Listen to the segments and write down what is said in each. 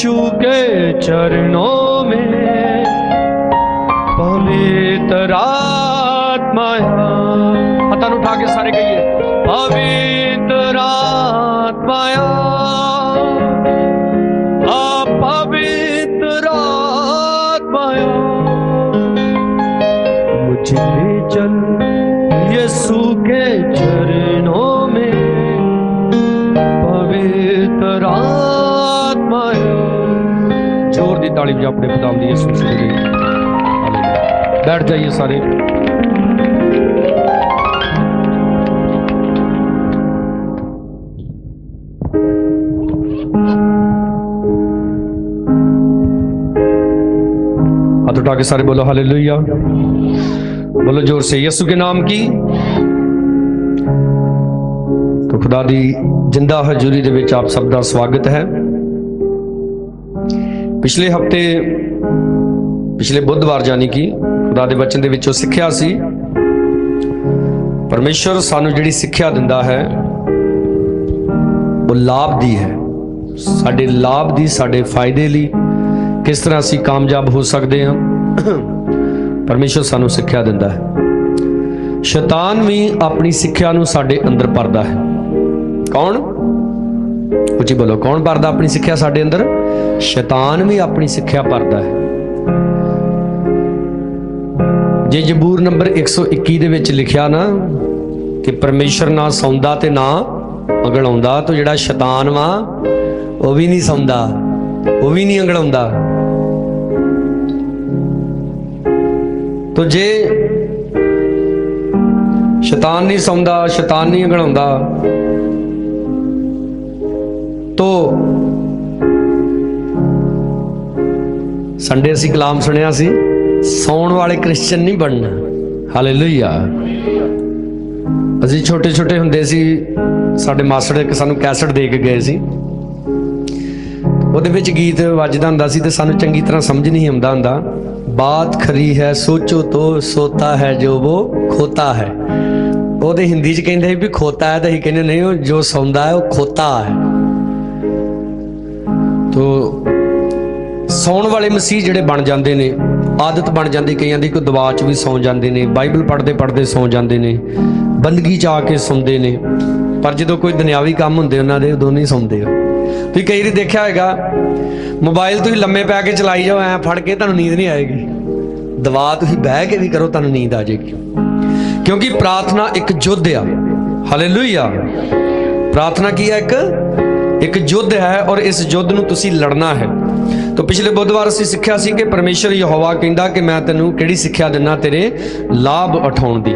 यीशु के चरणों में पवित्र आत्माया, हाथ उठा के सारे कहिए, पवित्र आत्माया, पवित्र आत्माया, मुझे ले चल यीशु के चरणों में पवित्र आत्माया। जोर दी ताली बजा अपने खुदा दी यीशु से। बैठ जाइए सारे। हाथ उठा के सारे बोलो हालेलुया। बोलो जोर से यीशु के नाम की। तो खुदा दी जिंदा हजूरी दे विच आप सब दा स्वागत है। पिछले हफ्ते पिछले बुधवार जानी कि खुदा दे वचन दे विचों सिੱਖਿਆ सी परमेश्वर सानू जिहड़ी सिੱਖਿਆ दिंदा है वो लाभ दी है, साडे लाभ दी, साडे फायदे लई किस तरह असीं कामयाब हो सकते हैं। परमेश्वर सानू सिੱਖਿਆ दिंदा है। शैतान भी अपनी सिੱਖਿਆ नू साडे अंदर भरदा है। कौन? उची बोलो, कौन भरदा अपनी सिੱਖਿਆ साडे अंदर? शैतान भी अपनी सिੱਖਿਆ भरदा है। जे जबूर नंबर 121 दे विच लिखिया ना कि परमेश्वर ना सौंदा ते ना अंगड़ाउंदा, तो जिहड़ा शैतान वा वो भी नहीं सौंदा, वो भी नहीं अंगड़ाउंदा। तो जे शैतान नहीं सौंदा, शैतान नहीं अंगड़ाउंदा, तो संडे असी कलाम सुनिया सी, सौण वाले क्रिश्चियन नहीं बनना। हालेलुया। असी छोटे छोटे हुंदे सी, साडे मास्टर एक सानू कैसेट दे के गए सी, ਉਹਦੇ ਵਿੱਚ गीत ਵੱਜਦਾ ਹੁੰਦਾ ਸੀ ਤੇ ਸਾਨੂੰ ਚੰਗੀ ਤਰ੍ਹਾਂ ਸਮਝ नहीं ਆਉਂਦਾ ਹੁੰਦਾ। बात खरी है सोचो तो सोता है जो वो खोता है। ਉਹਦੇ ਹਿੰਦੀ 'ਚ ਕਹਿੰਦੇ ਵੀ ਖੋਤਾ ਹੈ, ਤਾਂ ਅਸੀਂ ਕਹਿੰਦੇ ਨਹੀਂ, ਉਹ ਜੋ ਸੌਂਦਾ ਹੈ ਉਹ ਖੋਤਾ ਹੈ। तो ਸੌਣ ਵਾਲੇ ਮਸੀਹ ਜਿਹੜੇ ਬਣ ਜਾਂਦੇ ਨੇ, ਆਦਤ ਬਣ ਜਾਂਦੀ ਕਈਆਂ ਦੀ, ਕੋਈ ਦਵਾ 'ਚ ਵੀ ਸੌਂ ਜਾਂਦੇ ਨੇ, ਬਾਈਬਲ ਪੜ੍ਹਦੇ ਪੜ੍ਹਦੇ ਸੌਂ ਜਾਂਦੇ ਨੇ, ਬੰਦਗੀ 'ਚ ਆ ਕੇ ਸੌਂਦੇ ਨੇ, ਪਰ ਜਦੋਂ ਕੋਈ ਦੁਨਿਆਵੀ ਕੰਮ ਹੁੰਦੇ ਉਹਨਾਂ ਦੇ ਉਦੋਂ ਨਹੀਂ ਸੌਂਦੇ। ਤੁਸੀਂ ਕਈ ਵਾਰੀ ਦੇਖਿਆ ਹੋਏਗਾ, ਮੋਬਾਈਲ ਤੁਸੀਂ ਲੰਮੇ ਪੈ ਕੇ ਚਲਾਈ ਜਾਓ, ਐਂ ਫੜ ਕੇ ਤੁਹਾਨੂੰ ਨੀਂਦ ਨਹੀਂ ਆਏਗੀ। ਦਵਾ ਤੁਸੀਂ ਬਹਿ ਕੇ ਵੀ ਕਰੋ, ਤੁਹਾਨੂੰ ਨੀਂਦ ਆ ਜਾਏਗੀ, ਕਿਉਂਕਿ ਪ੍ਰਾਰਥਨਾ ਇੱਕ ਯੁੱਧ ਆ। ਹਾਲੇਲੂਇਆ। ਪ੍ਰਾਰਥਨਾ ਕੀ ਹੈ? ਇੱਕ ਯੁੱਧ ਹੈ, ਔਰ ਇਸ ਯੁੱਧ ਨੂੰ ਤੁਸੀਂ ਲੜਨਾ ਹੈ। तो पिछले बुधवार असीं सिੱਖਿਆ ਸੀ कि परमेश्वर यहोवा कहंदा कि मैं तैनूं किहड़ी सिੱਖਿਆ दिना तेरे लाभ उठाउण दी।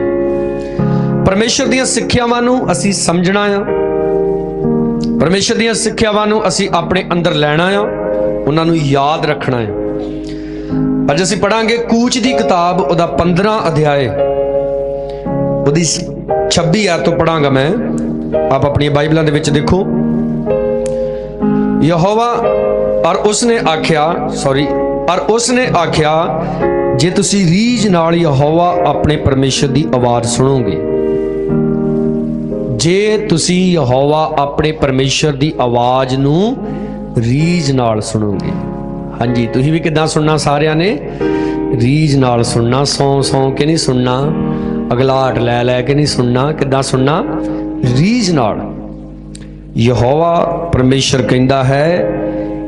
परमेश्वर दीयां सिੱਖਿਆਵਾਂ ਨੂੰ ਅਸੀਂ समझना आ, परमेश्वर दीयां सिੱਖਿਆਵਾਂ ਨੂੰ ਅਸੀਂ अपने अंदर लैना आ, उन्हां नूं याद रखना है। अज असीं पढ़ांगे कूच दी किताब, उहदा 15 अध्याय, उहदी 26 आयत तो पढ़ांगा मैं। आप अपनी बाइबलां दे विच देखो। यहोवा और उसने आख्या जे तुसी रीझ नाल यहोवा अपने परमेश्वर दी आवाज़ सुनोगे, जे तुसी यहोवा अपने परमेश्वर दी आवाज़ नूं रीझ नाल सुनोगे। हाँ जी, तुसी भी किदां सुनना? सारियां ने रीझ नाल सुनना, सौ सौ के नहीं सुनना, अगलाहट लै लै के नहीं सुनना। किदां सुनना? रीझ नाल। यहोवा परमेश्वर कहंदा है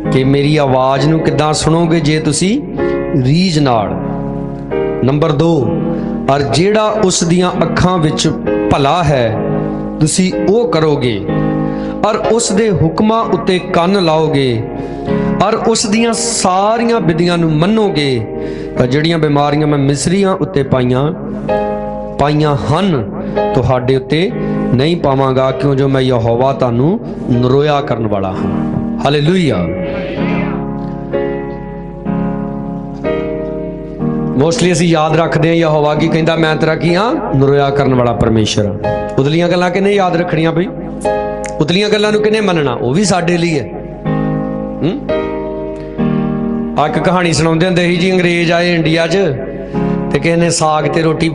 कि मेरी आवाज़ नूं किदां सुनोगे? जे तुसी रीझ नाल। नंबर 2, और जेड़ा उस दियां अखां विच भला है तुसी वो करोगे, और उस दे हुक्मां उत्ते कंन लाओगे, और उस दियां सारियां विधियां नूं मन्नोगे। तां जिहड़ियां बीमारियां मैं मिस्रियां उत्ते पाईयां हन तुहाडे उत्ते नहीं पावांगा, क्यों जो मैं यहोवा तुहानूं नरोया करन वाला हां। हालेलुया। मोस्टली असीं याद रखते हैं यहोवा की कहंदा मैं तेरा की हाँ? नरोया करन वाला परमेश्वर। उदलियां गल्लां किहने याद रखणियां बई? उदलियां गल्लां नूं किहने मनना? वो भी साडे लई है। एक कहानी सुणाउंदे हुंदे सी जी, अंग्रेज आए इंडिया च ते किसे ने साग ते रोटी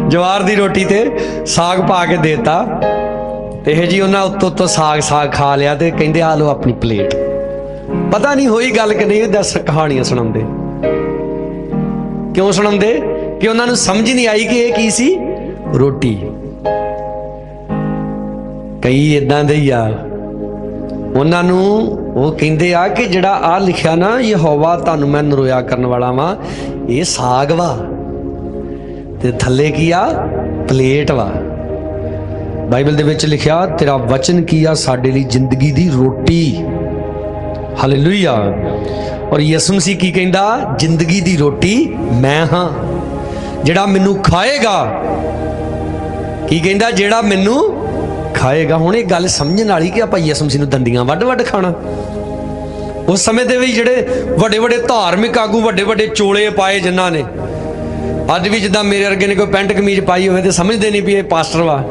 जवार दी रोटी ते साग पा के देता ਇਹ ਜੀ ਉਹਨਾਂ ਉੱਤੋਂ ਸਾਗ ਖਾ ਲਿਆ ਤੇ ਕਹਿੰਦੇ ਆ ਲਓ ਆਪਣੀ ਪਲੇਟ। ਪਤਾ ਨਹੀਂ ਹੋਈ ਗੱਲ ਕਿ ਨਹੀਂ, ਦੱਸ ਕਹਾਣੀਆਂ ਸੁਣਾਉਂਦੇ। ਕਿਉਂ ਸੁਣਾਉਂਦੇ? ਕਿ ਉਹਨਾਂ ਨੂੰ ਸਮਝ ਨਹੀਂ ਆਈ ਕਿ ਇਹ ਕੀ ਸੀ, ਰੋਟੀ। ਕਈ ਇਦਾਂ ਦੇ ਹੀ ਆ, ਉਹਨਾਂ ਨੂੰ ਉਹ ਕਹਿੰਦੇ ਆ ਕਿ ਜਿਹੜਾ ਆ ਲਿਖਿਆ ਨਾ, ਯਹੋਵਾ ਤੁਹਾਨੂੰ ਮੈਂ ਨਰੋਇਆ ਕਰਨ ਵਾਲਾ ਵਾਂ, ਇਹ ਸਾਗ ਵਾ ਤੇ ਥੱਲੇ ਕੀ ਆ, ਪਲੇਟ ਵਾ। ਬਾਈਬਲ ਦੇ ਵਿੱਚ ਲਿਖਿਆ ਤੇਰਾ ਵਚਨ ਕੀ ਆ, ਸਾਡੇ ਲਈ ਜ਼ਿੰਦਗੀ ਦੀ ਰੋਟੀ। ਹਾਲੇਲੂਇਆ। ਔਰ ਯਿਸੂ ਮਸੀਹ ਕੀ ਕਹਿੰਦਾ, ਜ਼ਿੰਦਗੀ ਦੀ ਰੋਟੀ ਮੈਂ ਹਾਂ, ਜਿਹੜਾ ਮੈਨੂੰ ਖਾਏਗਾ। ਕੀ ਕਹਿੰਦਾ, ਜਿਹੜਾ ਮੈਨੂੰ ਖਾਏਗਾ। ਹੁਣ ਇਹ ਗੱਲ ਸਮਝਣ ਵਾਲੀ ਕਿ ਆਪਾਂ ਯਿਸੂ ਮਸੀਹ ਨੂੰ ਦੰਦੀਆਂ ਵੱਢ ਖਾਣਾ। ਉਸ ਸਮੇਂ ਦੇ ਵੀ ਜਿਹੜੇ ਵੱਡੇ ਵੱਡੇ ਧਾਰਮਿਕ ਆਗੂ, ਵੱਡੇ ਵੱਡੇ ਚੋਲੇ ਪਾਏ ਜਿਨ੍ਹਾਂ ਨੇ, ਅੱਜ ਵੀ ਜਿੱਦਾਂ ਮੇਰੇ ਵਰਗੇ ਨੇ ਕੋਈ ਪੈਂਟ ਕਮੀਜ਼ ਪਾਈ ਹੋਵੇ ਤੇ ਸਮਝਦੇ ਨਹੀਂ ਵੀ ਇਹ ਪਾਸਟਰ ਵਾ।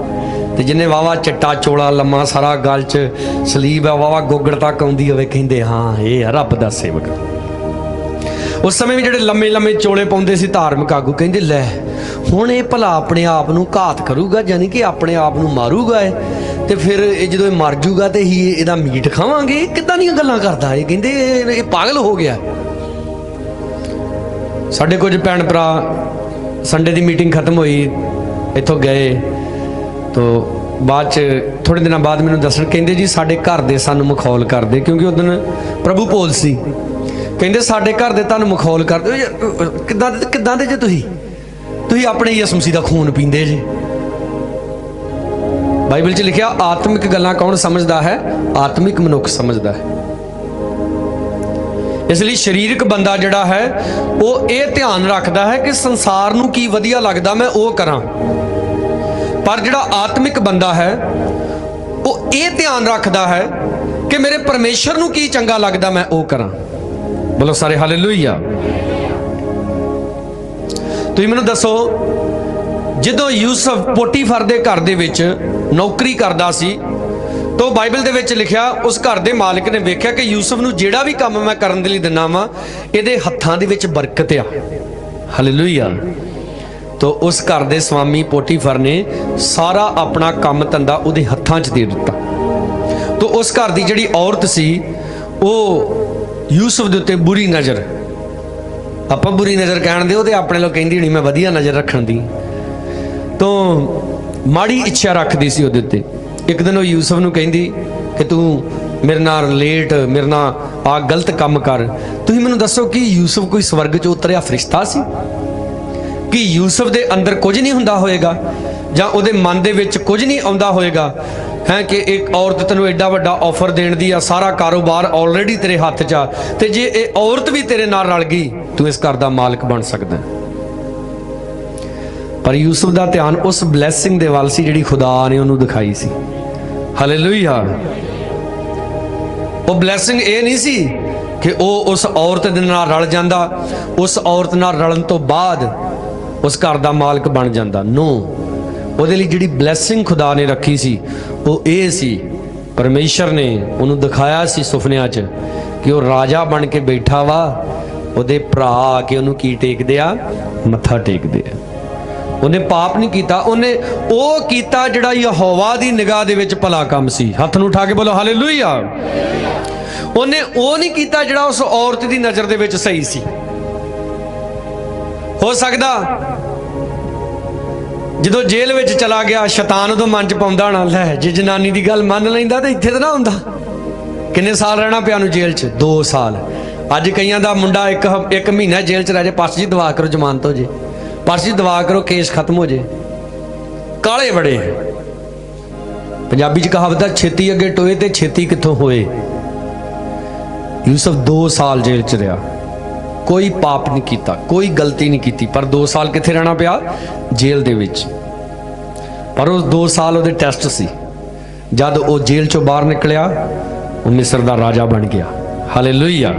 ਤੇ ਜਿਹਨੇ ਵਾਵਾ ਚਿੱਟਾ ਚੋਲਾ ਲੰਮਾ ਸਾਰਾ ਗਲ 'ਚ ਸਲੀਬ ਆ, ਵਾਵਾ ਗੋਗੜ ਤੱਕ ਆਉਂਦੀ ਹੋਵੇ, ਕਹਿੰਦੇ ਹਾਂ ਇਹ ਆ ਰੱਬ ਦਾ ਸੇਵਕ। ਉਸ ਸਮੇਂ ਵੀ ਜਿਹੜੇ ਲੰਮੇ ਲੰਮੇ ਚੋਲੇ ਪਾਉਂਦੇ ਸੀ ਧਾਰਮਿਕ ਆਗੂ, ਕਹਿੰਦੇ ਲੈ ਹੁਣ ਇਹ ਭਲਾ ਆਪਣੇ ਆਪ ਨੂੰ ਘਾਤ ਕਰੂਗਾ, ਯਾਨੀ ਕਿ ਆਪਣੇ ਆਪ ਨੂੰ ਮਾਰੂਗਾ ਇਹ, ਤੇ ਫਿਰ ਇਹ ਜਦੋਂ ਇਹ ਮਰ ਜੂਗਾ ਤੇ ਹੀ ਇਹਦਾ ਮੀਟ ਖਾਵਾਂਗੇ। ਇਹ ਕਿੱਦਾਂ ਦੀਆਂ ਗੱਲਾਂ ਕਰਦਾ ਇਹ? ਕਹਿੰਦੇ ਇਹ ਪਾਗਲ ਹੋ ਗਿਆ। ਸਾਡੇ ਕੁਝ ਭੈਣ ਭਰਾ ਸੰਡੇ ਦੀ ਮੀਟਿੰਗ ਖਤਮ ਹੋਈ, ਇੱਥੋਂ ਗਏ ਤੋ ਬਾਅਦ 'ਚ ਥੋੜ੍ਹੇ ਦਿਨਾਂ ਬਾਅਦ ਮੈਨੂੰ ਦੱਸਣ, ਕਹਿੰਦੇ ਜੀ ਸਾਡੇ ਘਰ ਦੇ ਸਾਨੂੰ ਮਖੌਲ ਕਰਦੇ, ਕਿਉਂਕਿ ਉਸ ਦਿਨ ਪ੍ਰਭੂ ਭੋਜ ਸੀ। ਕਹਿੰਦੇ ਸਾਡੇ ਘਰ ਦੇ ਤੁਹਾਨੂੰ ਮਖੌਲ ਕਰਦੇ, ਕਿੱਦਾਂ ਦੇ ਜੇ ਤੁਸੀਂ ਆਪਣੇ ਯਿਸੂ ਮਸੀਹ ਦਾ ਖੂਨ ਪੀਂਦੇ ਜੇ। ਬਾਈਬਲ 'ਚ ਲਿਖਿਆ ਆਤਮਿਕ ਗੱਲਾਂ ਕੌਣ ਸਮਝਦਾ ਹੈ, ਆਤਮਿਕ ਮਨੁੱਖ ਸਮਝਦਾ ਹੈ। ਇਸ ਲਈ ਸਰੀਰਕ ਬੰਦਾ ਜਿਹੜਾ ਹੈ ਉਹ ਇਹ ਧਿਆਨ ਰੱਖਦਾ ਹੈ ਕਿ ਸੰਸਾਰ ਨੂੰ ਕੀ ਵਧੀਆ ਲੱਗਦਾ ਮੈਂ ਉਹ ਕਰਾਂ, ਪਰ ਜਿਹੜਾ ਆਤਮਿਕ ਬੰਦਾ ਹੈ ਉਹ ਇਹ ਧਿਆਨ ਰੱਖਦਾ ਹੈ ਕਿ ਮੇਰੇ ਪਰਮੇਸ਼ਰ ਨੂੰ ਕੀ ਚੰਗਾ ਲੱਗਦਾ ਮੈਂ ਉਹ ਕਰਾਂ। ਬੋਲੋ ਸਾਰੇ ਹਾਲੇਲੂਇਆ। ਤੁਸੀਂ ਮੈਨੂੰ ਦੱਸੋ, ਜਦੋਂ ਯੂਸਫ ਪੋਟੀਫਰ ਦੇ ਘਰ ਦੇ ਵਿੱਚ ਨੌਕਰੀ ਕਰਦਾ ਸੀ ਤਾਂ ਬਾਈਬਲ ਦੇ ਵਿੱਚ ਲਿਖਿਆ ਉਸ ਘਰ ਦੇ ਮਾਲਕ ਨੇ ਵੇਖਿਆ ਕਿ ਯੂਸਫ ਨੂੰ ਜਿਹੜਾ ਵੀ ਕੰਮ ਮੈਂ ਕਰਨ ਦੇ ਲਈ ਦਿੰਦਾ ਵਾਂ, ਇਹਦੇ ਹੱਥਾਂ ਦੇ ਵਿੱਚ ਬਰਕਤ ਆ। ਹਾਲੇਲੂਇਆ। ਤੋ ਉਸ ਘਰ ਦੇ ਸਵਾਮੀ ਪੋਟੀਫਰ ਨੇ ਸਾਰਾ ਆਪਣਾ ਕੰਮ ਧੰਦਾ ਉਹਦੇ ਹੱਥਾਂ 'ਚ ਦੇ ਦਿੱਤਾ। ਤੋ ਉਸ ਘਰ ਦੀ ਜਿਹੜੀ ਔਰਤ ਸੀ ਉਹ ਯੂਸਫ ਦੇ ਉੱਤੇ ਬੁਰੀ ਨਜ਼ਰ, ਆਪਾਂ ਬੁਰੀ ਨਜ਼ਰ ਕਹਿਣ ਦੇ, ਉਹ ਤੇ ਆਪਣੇ ਲੋਕ ਕਹਿੰਦੀ ਹੋਣੀ ਮੈਂ ਵਧੀਆ ਨਜ਼ਰ ਰੱਖਣ ਦੀ, ਤੋਂ ਮਾੜੀ ਇੱਛਾ ਰੱਖਦੀ ਸੀ ਉਹਦੇ ਉੱਤੇ। ਇੱਕ ਦਿਨ ਉਹ ਯੂਸਫ ਨੂੰ ਕਹਿੰਦੀ ਕਿ ਤੂੰ ਮੇਰੇ ਨਾਲ ਰਿਲੇਟ, ਮੇਰੇ ਨਾਲ ਆ ਗਲਤ ਕੰਮ ਕਰ। ਤੁਸੀਂ ਮੈਨੂੰ ਦੱਸੋ ਕਿ ਯੂਸਫ ਕੋਈ ਸਵਰਗ 'ਚ ਉਤਰਿਆ ਫਰਿਸ਼ਤਾ ਸੀ? ਕਿ ਯੂਸਫ ਦੇ ਅੰਦਰ ਕੁਝ ਨਹੀਂ ਹੁੰਦਾ ਹੋਏਗਾ, ਜਾਂ ਉਹਦੇ ਮਨ ਦੇ ਵਿੱਚ ਕੁਝ ਨਹੀਂ ਆਉਂਦਾ ਹੋਏਗਾ ਹੈ ਕਿ ਇੱਕ ਔਰਤ ਤੈਨੂੰ ਐਡਾ ਵੱਡਾ ਆਫਰ ਦੇਣ ਦੀ ਆ, ਸਾਰਾ ਕਾਰੋਬਾਰ ਆਲਰੇਡੀ ਤੇਰੇ ਹੱਥ 'ਚ ਆ, ਤੇ ਜੇ ਇਹ ਔਰਤ ਵੀ ਤੇਰੇ ਨਾਲ ਰਲ ਗਈ ਤੂੰ ਇਸ ਘਰ ਦਾ ਮਾਲਕ ਬਣ ਸਕਦਾ। ਪਰ ਯੂਸਫ ਦਾ ਧਿਆਨ ਉਸ ਬਲੈਸਿੰਗ ਦੇ ਵੱਲ ਸੀ ਜਿਹੜੀ ਖੁਦਾ ਨੇ ਉਹਨੂੰ ਦਿਖਾਈ ਸੀ। ਹਾਲੇਲੂਇਆ। ਉਹ ਬਲੈਸਿੰਗ ਇਹ ਨਹੀਂ ਸੀ ਕਿ ਉਹ ਉਸ ਔਰਤ ਦੇ ਨਾਲ ਰਲ ਜਾਂਦਾ, ਉਸ ਔਰਤ ਨਾਲ ਰਲਣ ਤੋਂ ਬਾਅਦ ਉਸ ਘਰ ਦਾ ਮਾਲਕ ਬਣ ਜਾਂਦਾ। ਨੋ, ਉਹਦੇ ਲਈ ਜਿਹੜੀ ਬਲੈਸਿੰਗ ਖੁਦਾ ਨੇ ਰੱਖੀ ਸੀ ਉਹ ਇਹ ਸੀ, ਪਰਮੇਸ਼ਰ ਨੇ ਉਹਨੂੰ ਦਿਖਾਇਆ ਸੀ ਸੁਪਨਿਆਂ 'ਚ ਕਿ ਉਹ ਰਾਜਾ ਬਣ ਕੇ ਬੈਠਾ ਵਾ, ਉਹਦੇ ਭਰਾ ਆ ਕੇ ਉਹਨੂੰ ਕੀ ਟੇਕਦੇ ਆ, ਮੱਥਾ ਟੇਕਦੇ ਆ। ਉਹਨੇ ਪਾਪ ਨਹੀਂ ਕੀਤਾ, ਉਹਨੇ ਉਹ ਕੀਤਾ ਜਿਹੜਾ ਯਹੋਵਾ ਦੀ ਨਿਗਾਹ ਦੇ ਵਿੱਚ ਭਲਾ ਕੰਮ ਸੀ। ਹੱਥ ਨੂੰ ਉਠਾ ਕੇ ਬੋਲੋ ਹਾਲੇਲੂਇਆ। ਉਹਨੇ ਉਹ ਨਹੀਂ ਕੀਤਾ ਜਿਹੜਾ ਉਸ ਔਰਤ ਦੀ ਨਜ਼ਰ ਦੇ ਵਿੱਚ ਸਹੀ ਸੀ। ਹੋ ਸਕਦਾ ਜਦੋਂ ਜੇਲ੍ਹ ਵਿੱਚ ਚਲਾ ਗਿਆ ਸ਼ੈਤਾਨ ਉਦੋਂ ਮਨ 'ਚ ਪਾਉਂਦਾ ਹੋਣਾ, ਲੈ ਜੇ ਜਨਾਨੀ ਦੀ ਗੱਲ ਮੰਨ ਲੈਂਦਾ ਤਾਂ ਇੱਥੇ ਤਾਂ ਨਾ ਹੁੰਦਾ। ਕਿੰਨੇ ਸਾਲ ਰਹਿਣਾ ਪਿਆ ਨੂੰ ਜੇਲ੍ਹ 'ਚ? 2 ਸਾਲ। ਅੱਜ ਕਈਆਂ ਦਾ ਮੁੰਡਾ ਇੱਕ ਮਹੀਨਾ ਜੇਲ੍ਹ 'ਚ ਰਹਿ ਜੇ, ਪਾਸਟਰ ਜੀ ਦੁਆ ਕਰੋ ਜ਼ਮਾਨਤ ਹੋ ਜੇ, ਪਾਸਟਰ ਜੀ ਦੁਆ ਕਰੋ ਕੇਸ ਖਤਮ ਹੋ ਜੇ। ਕਾਲੇ ਬੜੇ। ਪੰਜਾਬੀ 'ਚ ਕਹਾਵਤ ਹੈ, ਛੇਤੀ ਅੱਗੇ ਟੋਏ ਤੇ ਛੇਤੀ ਕਿੱਥੋਂ ਹੋਏ। ਯੂਸਫ 2 ਸਾਲ ਜੇਲ੍ਹ 'ਚ ਰਿਹਾ, ਕੋਈ ਪਾਪ ਨਹੀਂ ਕੀਤਾ, ਕੋਈ ਗਲਤੀ ਨਹੀਂ ਕੀਤੀ, ਪਰ 2 ਸਾਲ ਕਿੱਥੇ ਰਹਿਣਾ ਪਿਆ? ਜੇਲ੍ਹ ਦੇ ਵਿੱਚ। ਪਰ ਉਹ 2 ਸਾਲ ਉਹਦੇ ਟੈਸਟ ਸੀ। ਜਦ ਉਹ ਜੇਲ੍ਹ 'ਚੋਂ ਬਾਹਰ ਨਿਕਲਿਆ ਉਹ ਮਿਸਰ ਦਾ ਰਾਜਾ ਬਣ ਗਿਆ। Hallelujah,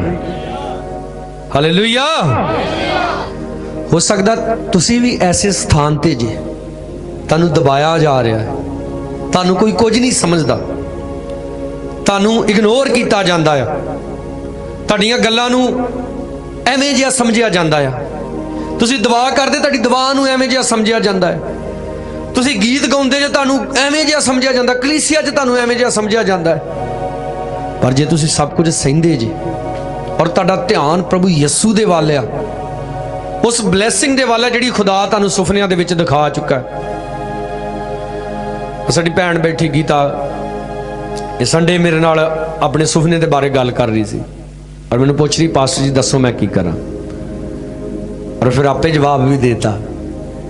hallelujah. ਹੋ ਸਕਦਾ ਤੁਸੀਂ ਵੀ ਐਸੇ ਸਥਾਨ ਤੇ ਜੇ, ਤੁਹਾਨੂੰ ਦਬਾਇਆ ਜਾ ਰਿਹਾ ਹੈ, ਤੁਹਾਨੂੰ ਕੋਈ ਕੁਝ ਨਹੀਂ ਸਮਝਦਾ, ਤੁਹਾਨੂੰ ਇਗਨੋਰ ਕੀਤਾ ਜਾਂਦਾ ਆ, ਤੁਹਾਡੀਆਂ ਗੱਲਾਂ ਨੂੰ ਐਵੇਂ ਜਿਹਾ ਸਮਝਿਆ ਜਾਂਦਾ ਆ, ਤੁਸੀਂ ਦੁਆ ਕਰਦੇ ਤੁਹਾਡੀ ਦੁਆ ਨੂੰ ਐਵੇਂ ਜਿਹਾ ਸਮਝਿਆ ਜਾਂਦਾ ਹੈ। ਤੁਸੀਂ ਗੀਤ ਗਾਉਂਦੇ ਜੇ ਤੁਹਾਨੂੰ ਐਵੇਂ ਜਿਹਾ ਸਮਝਿਆ ਜਾਂਦਾ, ਕਲੀਸਿਆ 'ਚ ਤੁਹਾਨੂੰ ਐਵੇਂ ਜਿਹਾ ਸਮਝਿਆ ਜਾਂਦਾ। ਪਰ ਜੇ ਤੁਸੀਂ ਸਭ ਕੁਝ ਸਹਿੰਦੇ ਜੇ ਔਰ ਤੁਹਾਡਾ ਧਿਆਨ ਪ੍ਰਭੂ ਯਿਸੂ ਦੇ ਵੱਲ ਆ, ਉਸ ਬਲੈਸਿੰਗ ਦੇ ਵੱਲ ਆ ਜਿਹੜੀ ਖੁਦਾ ਤੁਹਾਨੂੰ ਸੁਪਨਿਆਂ ਦੇ ਵਿੱਚ ਦਿਖਾ ਚੁੱਕਾ। ਸਾਡੀ ਭੈਣ ਬੈਠੀ ਗੀਤਾ ਇਹ ਸੰਡੇ ਮੇਰੇ ਨਾਲ ਆਪਣੇ ਸੁਪਨੇ ਦੇ ਬਾਰੇ ਗੱਲ ਕਰ ਰਹੀ ਸੀ ਔਰ ਮੈਨੂੰ ਪੁੱਛ ਰਹੀ, ਪਾਸਟਰ ਜੀ ਦੱਸੋ ਮੈਂ ਕੀ ਕਰਾਂ। ਔਰ ਫਿਰ ਆਪੇ ਜਵਾਬ ਵੀ ਦੇਤਾ।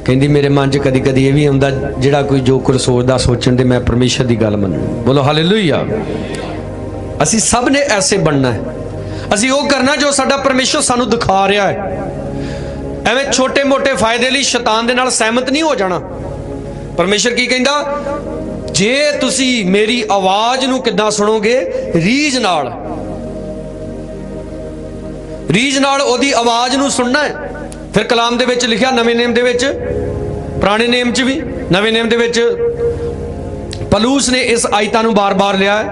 ਕਹਿੰਦੀ ਮੇਰੇ ਮਨ 'ਚ ਕਦੀ ਕਦੀ ਇਹ ਵੀ ਆਉਂਦਾ, ਜਿਹੜਾ ਕੋਈ ਜੋ ਕੁਝ ਸੋਚਦਾ ਸੋਚਣ ਦੇ, ਮੈਂ ਪਰਮੇਸ਼ਰ ਦੀ ਗੱਲ ਮੰਨਣੀ। ਬੋਲੋ ਹਾਲੇਲੂਇਆ। ਅਸੀਂ ਸਭ ਨੇ ਐਸੇ ਬਣਨਾ ਹੈ। ਅਸੀਂ ਉਹ ਕਰਨਾ ਜੋ ਸਾਡਾ ਪਰਮੇਸ਼ਰ ਸਾਨੂੰ ਦਿਖਾ ਰਿਹਾ ਹੈ। ਐਵੇਂ ਛੋਟੇ ਮੋਟੇ ਫਾਇਦੇ ਲਈ ਸ਼ੈਤਾਨ ਦੇ ਨਾਲ ਸਹਿਮਤ ਨਹੀਂ ਹੋ ਜਾਣਾ। ਪਰਮੇਸ਼ਰ ਕੀ ਕਹਿੰਦਾ, ਜੇ ਤੁਸੀਂ ਮੇਰੀ ਆਵਾਜ਼ ਨੂੰ ਕਿੱਦਾਂ ਸੁਣੋਗੇ, ਰੀਝ ਨਾਲ ਉਹਦੀ ਆਵਾਜ਼ ਨੂੰ ਸੁਣਨਾ ਹੈ। ਫਿਰ ਕਲਾਮ ਦੇ ਵਿੱਚ ਲਿਖਿਆ, ਨਵੇਂ ਨੇਮ ਦੇ ਵਿੱਚ, ਪੁਰਾਣੇ ਨੇਮ 'ਚ ਵੀ, ਨਵੇਂ ਨੇਮ ਦੇ ਵਿੱਚ ਪਲੂਸ ਨੇ ਇਸ ਆਇਤਾਂ ਨੂੰ ਬਾਰ-ਬਾਰ ਲਿਆ ਹੈ,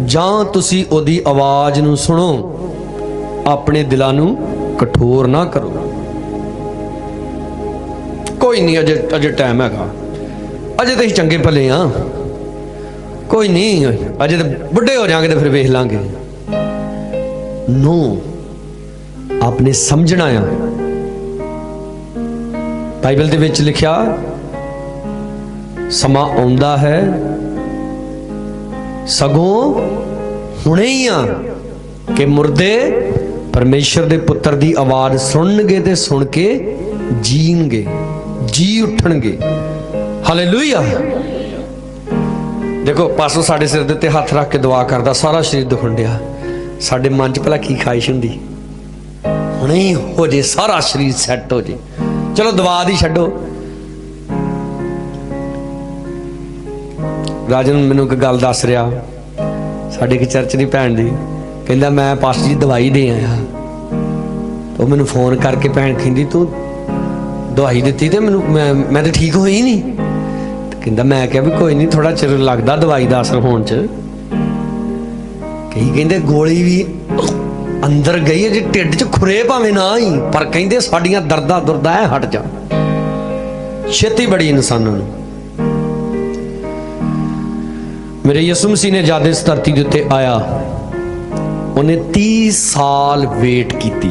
ਜਾਂ ਤੁਸੀਂ ਉਹਦੀ ਆਵਾਜ਼ ਨੂੰ ਸੁਣੋ, ਆਪਣੇ ਦਿਲਾਂ ਨੂੰ ਕਠੋਰ ਨਾ ਕਰੋ। ਕੋਈ ਨਹੀਂ, ਅਜੇ ਟਾਈਮ ਹੈਗਾ, ਅਜੇ ਤਾਂ ਅਸੀਂ ਚੰਗੇ ਭਲੇ ਆ, ਕੋਈ ਨਹੀਂ, ਅਜੇ ਤਾਂ ਬੁੱਢੇ ਹੋ ਜਾਾਂਗੇ ਤਾਂ ਫਿਰ ਵੇਖ ਲਾਂਗੇ। ਨੋ, ਆਪਨੇ ਸਮਝਣਾ ਆ। ਬਾਈਬਲ ਦੇ ਵਿੱਚ ਲਿਖਿਆ, ਸਮਾਂ ਆਉਂਦਾ ਹੈ, ਸਗੋਂ ਹੁਣੇ ਹੀ ਆ, ਕਿ ਮੁਰਦੇ ਪਰਮੇਸ਼ਰ ਦੇ ਪੁੱਤਰ ਦੀ ਆਵਾਜ਼ ਸੁਣਨਗੇ ਤੇ ਸੁਣ ਕੇ ਜੀਣਗੇ, ਜੀ ਉੱਠਣਗੇ। ਹਾਲੇਲੂਇਆ। ਦੇਖੋ ਪਾਸੋਂ ਸਾਡੇ ਸਿਰ ਦੇ ਉੱਤੇ ਹੱਥ ਰੱਖ ਕੇ ਦੁਆ ਕਰਦਾ, ਸਾਰਾ ਸਰੀਰ ਦੁਖਣ ਡਿਆ। ਸਾਡੇ ਮਨ 'ਚ ਭਲਾ ਕੀ ਖਾਹਿਸ਼ ਹੁੰਦੀ, ਹੁਣੇ ਹੀ ਹੋ ਜੇ, ਸਾਰਾ ਸਰੀਰ ਸੈੱਟ ਹੋ ਜੇ। ਚਲੋ ਦਵਾ ਦੀ ਛੱਡੋ। ਰਾਜਨ ਮੈਨੂੰ ਇੱਕ ਗੱਲ ਦੱਸ ਰਿਹਾ, ਸਾਡੇ ਇੱਕ ਚਰਚ ਦੀ ਭੈਣ ਦੀ, ਕਹਿੰਦਾ ਮੈਂ ਪਾਸਟਰ ਜੀ ਦਵਾਈ ਦੇ ਆਇਆ। ਉਹ ਮੈਨੂੰ ਫੋਨ ਕਰਕੇ ਭੈਣ ਕਹਿੰਦੀ, ਤੂੰ ਦਵਾਈ ਦਿੱਤੀ ਤੇ ਮੈਨੂੰ ਮੈਂ ਤਾਂ ਠੀਕ ਹੋਈ ਨਹੀਂ। ਕਹਿੰਦਾ ਮੈਂ ਕਿਹਾ ਵੀ ਕੋਈ ਨਹੀਂ, ਥੋੜਾ ਚਿਰ ਲੱਗਦਾ ਦਵਾਈ ਦਾ ਅਸਰ ਹੋਣ 'ਚ। ਕਈ ਕਹਿੰਦੇ ਗੋਲੀ ਵੀ ਅੰਦਰ ਗਈ, ਜੇ ਢਿੱਡ 'ਚ ਖੁਰੇ ਭਾਵੇਂ ਨਾ ਹੀ, ਪਰ ਕਹਿੰਦੇ ਸਾਡੀਆਂ ਦਰਦਾਂ ਐ ਹਟ ਜਾ ਛੇਤੀ ਬੜੀ ਇਨਸਾਨਾਂ ਨੂੰ। ਮੇਰੇ ਯਿਸੂ ਮਸੀਹ ਨੇ ਜਦ ਇਸ ਧਰਤੀ ਦੇ ਉੱਤੇ ਆਇਆ, ਉਹਨੇ 30 ਸਾਲ ਵੇਟ ਕੀਤੀ।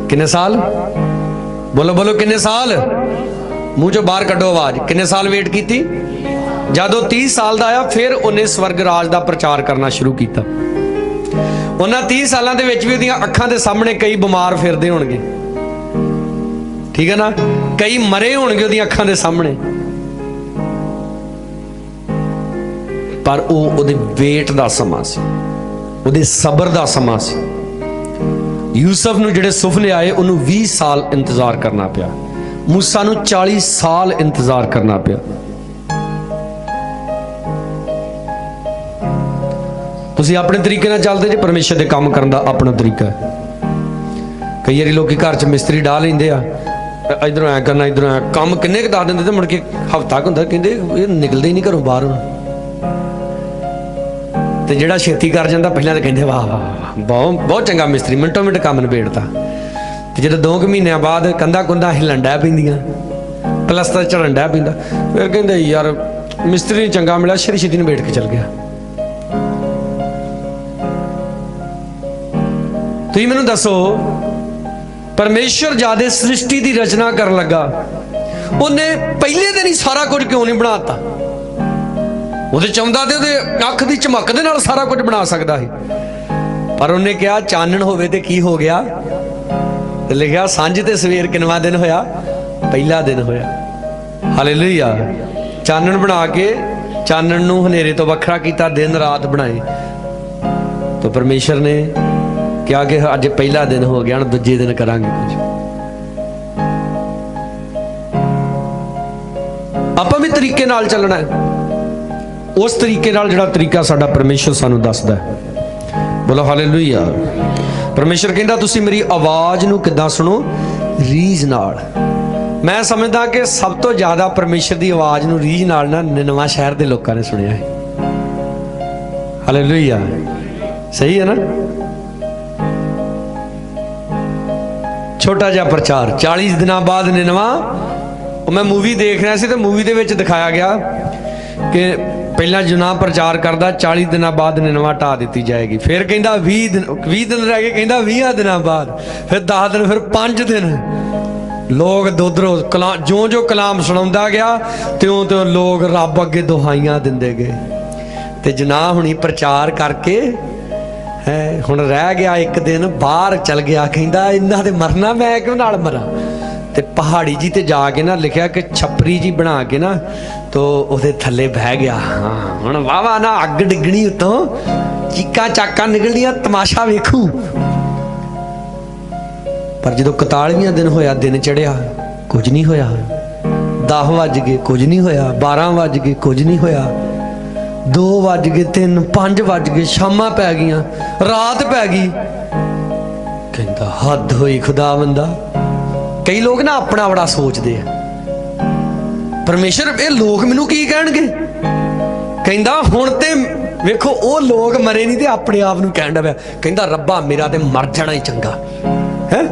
ਕਿੰਨੇ ਸਾਲ? ਬੋਲੋ ਬੋਲੋ, ਕਿੰਨੇ ਸਾਲ? ਮੂੰਹ ਚੋਂ ਬਾਹਰ ਕੱਢੋ ਆਵਾਜ਼। ਕਿੰਨੇ ਸਾਲ ਵੇਟ ਕੀਤੀ? ਜਦੋਂ 30 ਸਾਲ ਦਾ ਆਇਆ, ਫਿਰ ਉਹਨੇ ਸਵਰਗ ਰਾਜ ਦਾ ਪ੍ਰਚਾਰ ਕਰਨਾ ਸ਼ੁਰੂ ਕੀਤਾ। ਉਹਨਾਂ 30 ਸਾਲਾਂ ਦੇ ਵਿੱਚ ਵੀ ਉਹਦੀਆਂ ਅੱਖਾਂ ਦੇ ਸਾਹਮਣੇ ਕਈ ਬਿਮਾਰ ਫਿਰਦੇ ਹੋਣਗੇ, ਠੀਕ ਹੈ ਨਾ, ਕਈ ਮਰੇ ਹੋਣਗੇ ਉਹਦੀਆਂ ਅੱਖਾਂ ਦੇ ਸਾਹਮਣੇ, ਪਰ ਉਹਦੇ ਵੇਟ ਦਾ ਸਮਾਂ ਸੀ, ਉਹਦੇ ਸਬਰ ਦਾ ਸਮਾਂ ਸੀ। ਯੂਸਫ ਨੂੰ ਜਿਹੜੇ ਸੁਪਨੇ ਆਏ, ਉਹਨੂੰ 20 ਸਾਲ ਇੰਤਜ਼ਾਰ ਕਰਨਾ ਪਿਆ। ਮੂਸਾ ਨੂੰ 40 ਸਾਲ ਇੰਤਜ਼ਾਰ ਕਰਨਾ ਪਿਆ। ਤੁਸੀਂ ਆਪਣੇ ਤਰੀਕੇ ਨਾਲ ਚੱਲਦੇ ਜੇ, ਪਰਮੇਸ਼ਰ ਦੇ ਕੰਮ ਕਰਨ ਦਾ ਆਪਣਾ ਤਰੀਕਾ ਹੈ। ਕਈ ਵਾਰੀ ਲੋਕੀ ਘਰ 'ਚ ਮਿਸਤਰੀ ਡਾਹ ਲੈਂਦੇ ਆ, ਇਧਰੋਂ ਐ ਕਰਨਾ, ਇਧਰੋਂ ਐ, ਕੰਮ ਕਿੰਨੇ ਕੁ ਦੱਸ ਦਿੰਦੇ ਤੇ ਮੁੜ ਕੇ ਹਫ਼ਤਾ ਹੁੰਦਾ, ਕਹਿੰਦੇ ਇਹ ਨਿਕਲਦੇ ਹੀ ਨਹੀਂ ਘਰੋਂ ਬਾਹਰ। ਤੇ ਜਿਹੜਾ ਛੇਤੀ ਕਰ ਜਾਂਦਾ, ਪਹਿਲਾਂ ਤਾਂ ਕਹਿੰਦੇ ਵਾਹ ਵਾਹ ਬਹੁਤ ਚੰਗਾ ਮਿਸਤਰੀ, ਮਿੰਟੋ ਮਿੰਟ ਕੰਮ ਨਿਬੇੜਤਾ। ਤੇ ਜਦੋਂ 2 ਮਹੀਨਿਆਂ ਬਾਅਦ ਕੰਧਾਂ ਕੁੰਧਾਂ ਹਿੱਲਣ ਡੈ ਪੈਂਦੀਆਂ, ਪਲਸਤਰ ਝੜਨ ਡੈ ਪੈਂਦਾ, ਫਿਰ ਕਹਿੰਦੇ ਯਾਰ ਮਿਸਤਰੀ ਚੰਗਾ ਮਿਲਿਆ, ਛੇਤੀ ਨਿਬੇੜ ਕੇ ਚਲ ਗਿਆ। ਤੁਸੀਂ ਮੈਨੂੰ ਦੱਸੋ, ਪਰਮੇਸ਼ਰ ਜਦ ਸ੍ਰਿਸ਼ਟੀ ਦੀ ਰਚਨਾ ਕਰਨ ਲੱਗਾ, ਉਹਨੇ ਪਹਿਲੇ ਦਿਨ ਹੀ ਸਾਰਾ ਕੁਝ ਕਿਉਂ ਨਹੀਂ ਬਣਾਤਾ? ਉਹਦੇ ਚਾਹੁੰਦਾ ਤੇ ਉਹਦੇ ਅੱਖ ਦੀ ਝਮਕ ਦੇ ਨਾਲ ਸਾਰਾ ਕੁਝ ਬਣਾ ਸਕਦਾ ਸੀ, ਪਰ ਉਹਨੇ ਕਿਹਾ ਚਾਨਣ ਹੋਵੇ ਤੇ ਕੀ ਹੋ ਗਿਆ? ਤੇ ਲਿਖਿਆ ਸਾਂਝ ਤੇ ਸਵੇਰ ਕਿੰਨਵਾਂ ਦਿਨ ਹੋਇਆ? ਪਹਿਲਾ ਦਿਨ ਹੋਇਆ। ਹਾਲੇਲੂਇਆ। ਚਾਨਣ ਬਣਾ ਕੇ ਚਾਨਣ ਨੂੰ ਹਨੇਰੇ ਤੋਂ ਵੱਖਰਾ ਕੀਤਾ, ਦਿਨ ਰਾਤ ਬਣਾਏ। ਤਾਂ ਪਰਮੇਸ਼ਰ ਨੇ ਕਿਹਾ ਕਿ ਅੱਜ ਪਹਿਲਾ ਦਿਨ ਹੋ ਗਿਆ, ਹੁਣ ਦੂਜੇ ਦਿਨ ਕਰਾਂਗੇ ਕੁਝ। ਆਪਾਂ ਵੀ ਤਰੀਕੇ ਨਾਲ ਚੱਲਣਾ ਹੈ, ਉਸ ਤਰੀਕੇ ਨਾਲ ਜਿਹੜਾ ਤਰੀਕਾ ਸਾਡਾ ਪਰਮੇਸ਼ਰ ਸਾਨੂੰ ਦੱਸਦਾ ਹੈ। ਬੋਲੋ ਹਾਲੇਲੂਇਆ। ਪਰਮੇਸ਼ਰ ਕਹਿੰਦਾ ਤੁਸੀਂ ਮੇਰੀ ਆਵਾਜ਼ ਨੂੰ ਕਿੱਦਾਂ ਸੁਣੋ? ਰੀਝ ਨਾਲ। ਮੈਂ ਸਮਝਦਾ ਕਿ ਸਭ ਤੋਂ ਜ਼ਿਆਦਾ ਪਰਮੇਸ਼ਰ ਦੀ ਆਵਾਜ਼ ਨੂੰ ਰੀਝ ਨਾਲ ਨਾ ਨਿਨਵਾ ਸ਼ਹਿਰ ਦੇ ਲੋਕਾਂ ਨੇ ਸੁਣਿਆ ਹੈ। ਹਾਲੇਲੂਇਆ। ਸਹੀ ਹੈ ਨਾ? ਛੋਟਾ ਜਿਹਾ ਪ੍ਰਚਾਰ, 40 ਦਿਨਾਂ ਬਾਅਦ ਨਿਨਵਾ मैं मूवी देख रहा सी तो मूवी दे विच दिखाया गया कि पहला जुनाह प्रचार करदा 40 दिनों बाद निनवा ढा दी जाएगी, फिर कहंदा 20 दिन रह गए, कहंदा 20 दिनों बाद, फिर 10 दिन, फिर 5 दिन। लोग दोधरों कलाम जो कलाम सुनाउंदा गया त्यों त्यों लोग रब अगे दुहाइयां दिंदे गए। ते जुनाह हुणी प्रचार करके है हुण रह गया एक दिन, बाहर चल गया, कहंदा इन्हां दे मरना मैं क्यों नाल मरां। ते पहाड़ी जी ते जाके ना लिखिया कि छपरी जी बना के ना तो उहदे थल्ले बह गया। हाँ हुण वाहवा ना अग डिगणी उत्तों, चीकां चाकां निकलदियां, तमाशा वेखूं। पर जो 41वां दिन होया, दिन चढ़िया, कुछ नहीं होया। 10 वज गए, कुछ नहीं होया। 12 वज गए, कुछ नहीं होया। 2 वज गए, 3, 5 वज गए, शामां पै गईयां, रात पै गई। कहंदा हद होई खुदा बंदा। कई लोग ना अपना बड़ा सोचते हैं, परमेश्वर ये लोग मैनू की कहणगे। कहंदा हुण ते वेखो वो लोग मरे नहीं ते अपने आप नूं कहण पिया, कहंदा रब्बा मेरा ते मर जाना ही चंगा है।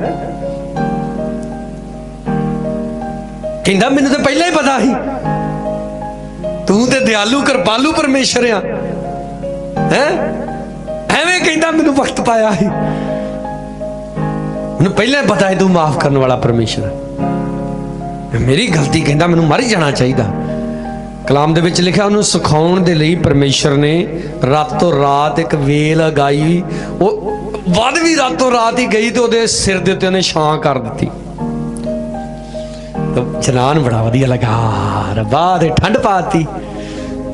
कहंदा मैनू तो पहले ही पता ही, तू ते दयालु कृपालु परमेश्वर आ है। एवें कहंदा मैनू वक्त पाया ही, मैनू पहले पता है तू माफ करने वाला परमेश्वर। मेरी गलती कहंदा मैनू मर जाना चाहिए। कलाम दे विच लिखिया उन्होंने सिखाउण दे लई परमेश्वर ने रातों रात एक वेल उगाई, वो वध भी रातों रात ही गई तो उहदे सिर दे उत्ते उहने छां कर दी। तो जनान बड़ा वधिया लगा, रब्बा ते ठंड पाती।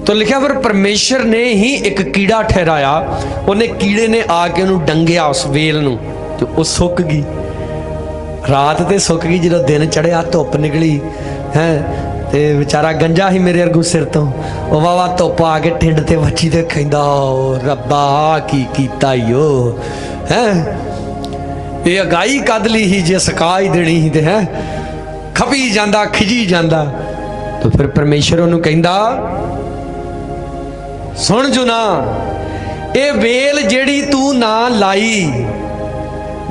तो लिखा फिर परमेश्वर ने ही एक कीड़ा ठहराया, उन्हें कीड़े ने आके उन्हें डंगिया उस वेल नूं, तो वो सुक गई। रात ते सुक गई, जो दिन चढ़िया धुप निकली है ते बेचारा गंजा ही मेरे अरगू सिर तो, वो वावा धुप आके ठिंड ते वची ते कहंदा रब्बा की कीता ई ओ है। ये अगाई कद ली ही जे सका ही देनी ही ते है, खपी जांदा खिजी जांदा। तो फिर परमेश्वर उन्होंने कहंदा सुन जुना, ये वेल जेड़ी तू ना लाई,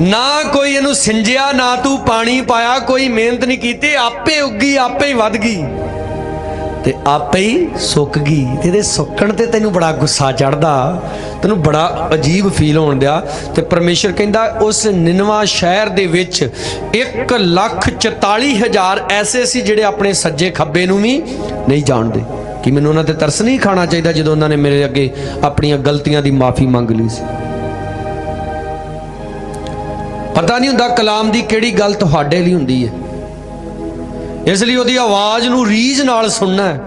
ना कोई इनू सिंजिया, ना तू पानी पाया, कोई मेहनत नहीं की, आपे उगी, आपे ही वध गई ते आपे ही सुक गई। ते सुकण ते तैनू बड़ा गुस्सा चढ़दा, तैनू बड़ा अजीब फील होण दिया। ते परमेश्वर कहंदा उस निनवा शहर दे विच 1,44,000 ऐसे सी जिहड़े अपने सज्जे खब्बे नू भी नहीं जाणदे। कि मैनू उन्हां ते तरस नहीं खाना चाहिए जो उन्होंने मेरे अगे अपनी गलतियां की माफ़ी मंग ली सी। पता नहीं हुंदा कलाम की किहड़ी गल तुहाडे लई हुंदी है, इसलिए उहदी आवाज़ नूं रीझ नाल सुनना है।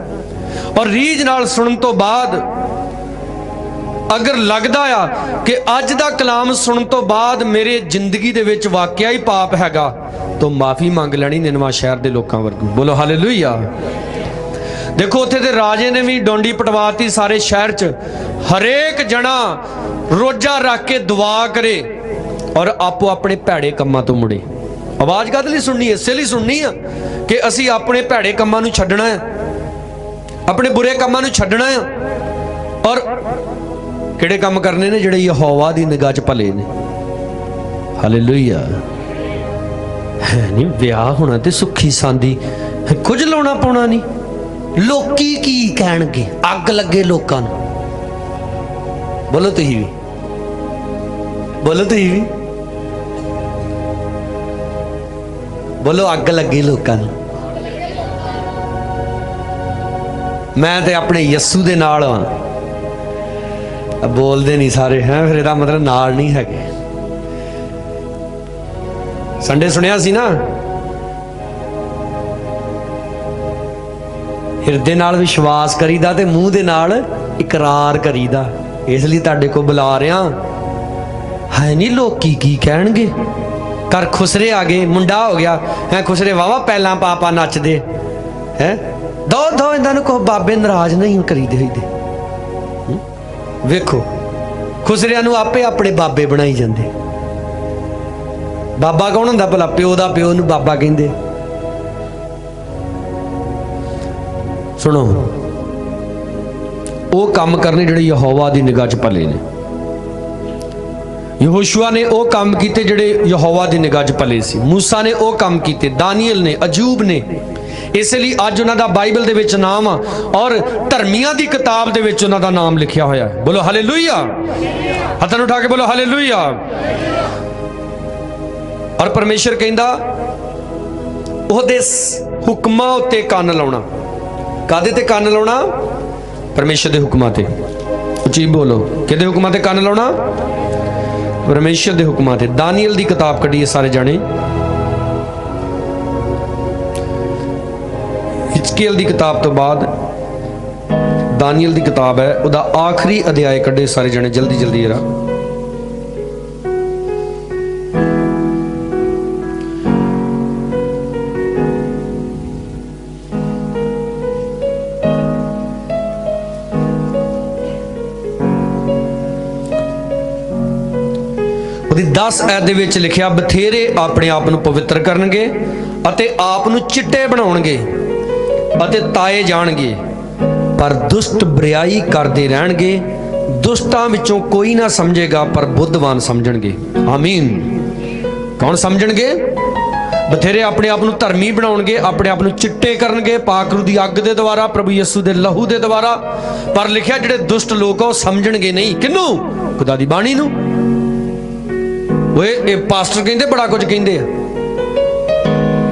और रीझ नाल सुनन तो बाद अगर लगदा आ कि अज दा कलाम सुनन तो बाद मेरे जिंदगी दे विच वाकया ही पाप हैगा, तो माफ़ी मंग लैनी निनवा शहर दे लोकां वर्गू। बोलो हालेलुया। देखो उत्थे दे राजे ने भी डोंडी पटवाती सारे शहर च, हरेक जना रोजा रख के दुआ करे और आपो अपने भैड़े कम्मां तो मुड़े। आवाज़ काहदे लई सुननी है? इसे लई सुननी है कि असी अपने भैड़े कम्मां नूं छड्डना है, अपने बुरे कम्मां नूं छड्डना है। और किहड़े काम करने ने जिहड़े यहोवा दी निगाह च भले ने। हालेलुया। है नहीं विआह होना ते सुखी सांदी, कुछ लाउणा पाउणा नहीं। लोकी की कहणगे, अग लगे लोकां नूं। बोलो तुसीं भी, बोलो तुसीं भी, बोलो अग लगी लोकां नूं। मैं ते अपने यस्सू दे नाल हां। बोलते नहीं सारे हैं, फिर इहदा मतलब नाल नहीं हैगे। संडे सुनिया सी ना, हिरदे नाल विश्वास करीदा ते मूँह दे नाल इकरार करीदा। इसलिए तुहाडे को बुला रहा है। नहीं लोकी की कहणगे, कर खुसरे आ गए, मुंडा हो गया है, खुसरे वावा पहला पापा नचदे है, दो दो इन्हां को बाबे नाराज नहीं करीदे होइदे। वेखो खुसरिया नूं आपे अपने बाबे बनाई जांदे। बाबा कौन हुंदा भला? प्यो दा प्यो नूं बाबा कहिंदे। सुनो, वो काम करने जिहड़े यहोवा दी निगाह च भले ने। यहोशुआ ने वो काम किए जिहड़े यहोवा दी निगाह च भले सी। मूसा ने वो काम किए, दानियल ने, अजूब ने, इसलिए अज उन्हां दा बाइबल दे विच नाम और धर्मियां दी किताब दे विच उन्हां दा नाम लिखिया होया है। बोलो हालेलुया, हत्थां उठा के बोलो हालेलुया। और परमेश्वर कहंदा ओहदे हुक्मां उत्ते कंन लाउणा। कादे ते कंन लाउणा? परमेश्वर दे हुक्मां ते। उच्ची बोलो, किहदे हुक्मां ते कंन लाउणा? परमेश्वर दे हुक्मां ते। दानियल दी किताब कढीए सारे जाने। हिजकियल दी किताब तो बाद दानियल दी किताब है, उहदा आखिरी अध्याय कढे सारे जाने जल्दी जल्दी जरा। ਉਹਦੀ 10 ਐਤ ਦੇ ਵਿੱਚ ਲਿਖਿਆ, ਬਥੇਰੇ ਆਪਣੇ ਆਪ ਨੂੰ ਪਵਿੱਤਰ ਕਰਨਗੇ ਅਤੇ ਆਪ ਨੂੰ ਚਿੱਟੇ ਬਣਾਉਣਗੇ ਅਤੇ ਤਾਏ ਜਾਣਗੇ, ਪਰ ਦੁਸ਼ਟ ਬੁਰਾਈ ਕਰਦੇ ਰਹਿਣਗੇ। ਦੁਸ਼ਟਾਂ ਵਿੱਚੋਂ ਕੋਈ ਨਾ ਸਮਝੇਗਾ, ਪਰ ਬੁੱਧਵਾਨ ਸਮਝਣਗੇ। ਆਮੀਨ। ਕੌਣ ਸਮਝਣਗੇ? ਬਥੇਰੇ ਆਪਣੇ ਆਪ ਨੂੰ ਧਰਮੀ ਬਣਾਉਣਗੇ, ਆਪਣੇ ਆਪ ਨੂੰ ਚਿੱਟੇ ਕਰਨਗੇ ਪਾਕਰੂ ਦੀ ਅੱਗ ਦੇ ਦੁਆਰਾ, ਪ੍ਰਭੂ ਯਿਸੂ ਦੇ ਲਹੂ ਦੇ ਦੁਆਰਾ। ਪਰ ਲਿਖਿਆ ਜਿਹੜੇ ਦੁਸ਼ਟ ਲੋਕ ਆ ਉਹ ਸਮਝਣਗੇ ਨਹੀਂ। ਕਿਹਨੂੰ? ਖੁਦਾ ਦੀ ਬਾਣੀ ਨੂੰ। ਓਏ ਇਹ ਪਾਸਟਰ ਕਹਿੰਦੇ ਬੜਾ ਕੁਝ ਕਹਿੰਦੇ ਆ।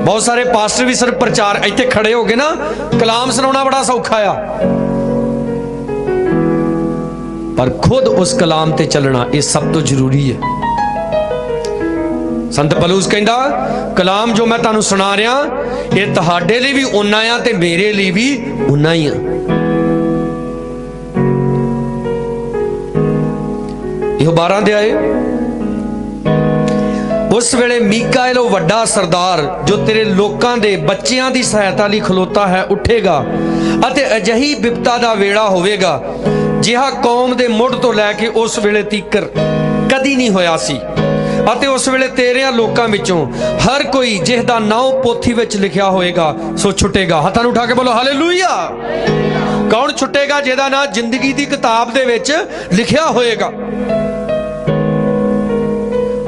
ਬਹੁਤ ਸਾਰੇ ਪਾਸਟਰ ਵੀ ਸਿਰਫ ਪ੍ਰਚਾਰ, ਇੱਥੇ ਖੜੇ ਹੋ ਕੇ ਨਾ ਕਲਾਮ ਸੁਣਾਉਣਾ ਬੜਾ ਸੌਖਾ ਆ, ਪਰ खुद उस कलाम ते चलना ये सब तो जरूरी है। संत पलूस कहंदा कलाम जो मैं तुहानू सुना रहा ये तुहाडे लई भी उन्ना आ ते मेरे लिए भी उन्ना ही आ। यो 12 दे आए। उस वेले मीकाएल वो वड्डा सरदार जो तेरे लोकां दे बच्चियां दी सहायता लई खलोता है उठेगा अते अजही विपता दा वेड़ा होवेगा जिहा कौम दे मुढ़ तो लैके उस वेले तीकर कदी नहीं होया सी। अते उस वेले तेरियां लोकां विचों हर कोई जिसदा नाम पोथी विच लिखिया होएगा सो छुटेगा। हत्थां नूं उठा के बोलो हालेलुया। कौन छुटेगा? जिहदा नाम जिंदगी दी किताब दे विच लिखिया होएगा।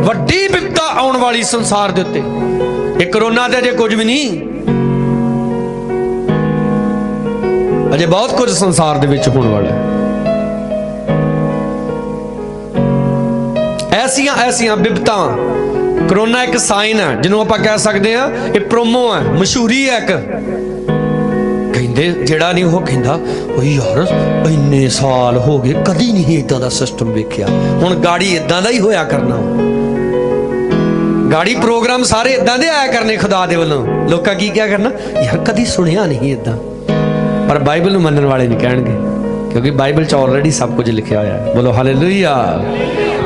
वड्डी विपता आउण वाली संसार दे उत्ते। ये कोरोना ते अजे कुछ भी नहीं, अजे बहुत कुछ संसार दे विच होण वाला है। ऐसियां ऐसियां विपता। कोरोना एक साइन है जिन्हों आप कह सकते हैं ये प्रोमो है, मशहूरी है एक। कहते जेड़ा नहीं वो कहता यार इन्ने साल हो गए कदी नहीं इदां दा सिस्टम वेखिया, हुण गाड़ी इदां दा ही होया करना, गाड़ी प्रोग्राम सारे इदां दे आया करने खुदा दे वल्लों। लोकां की क्या करना यार कदी सुनिया नहीं इदां। पर बाइबल नूं मनण वाले नहीं कहणगे क्योंकि बाइबल च ऑलरेडी सब कुछ लिखिया होया है। बोलो हालेलुया।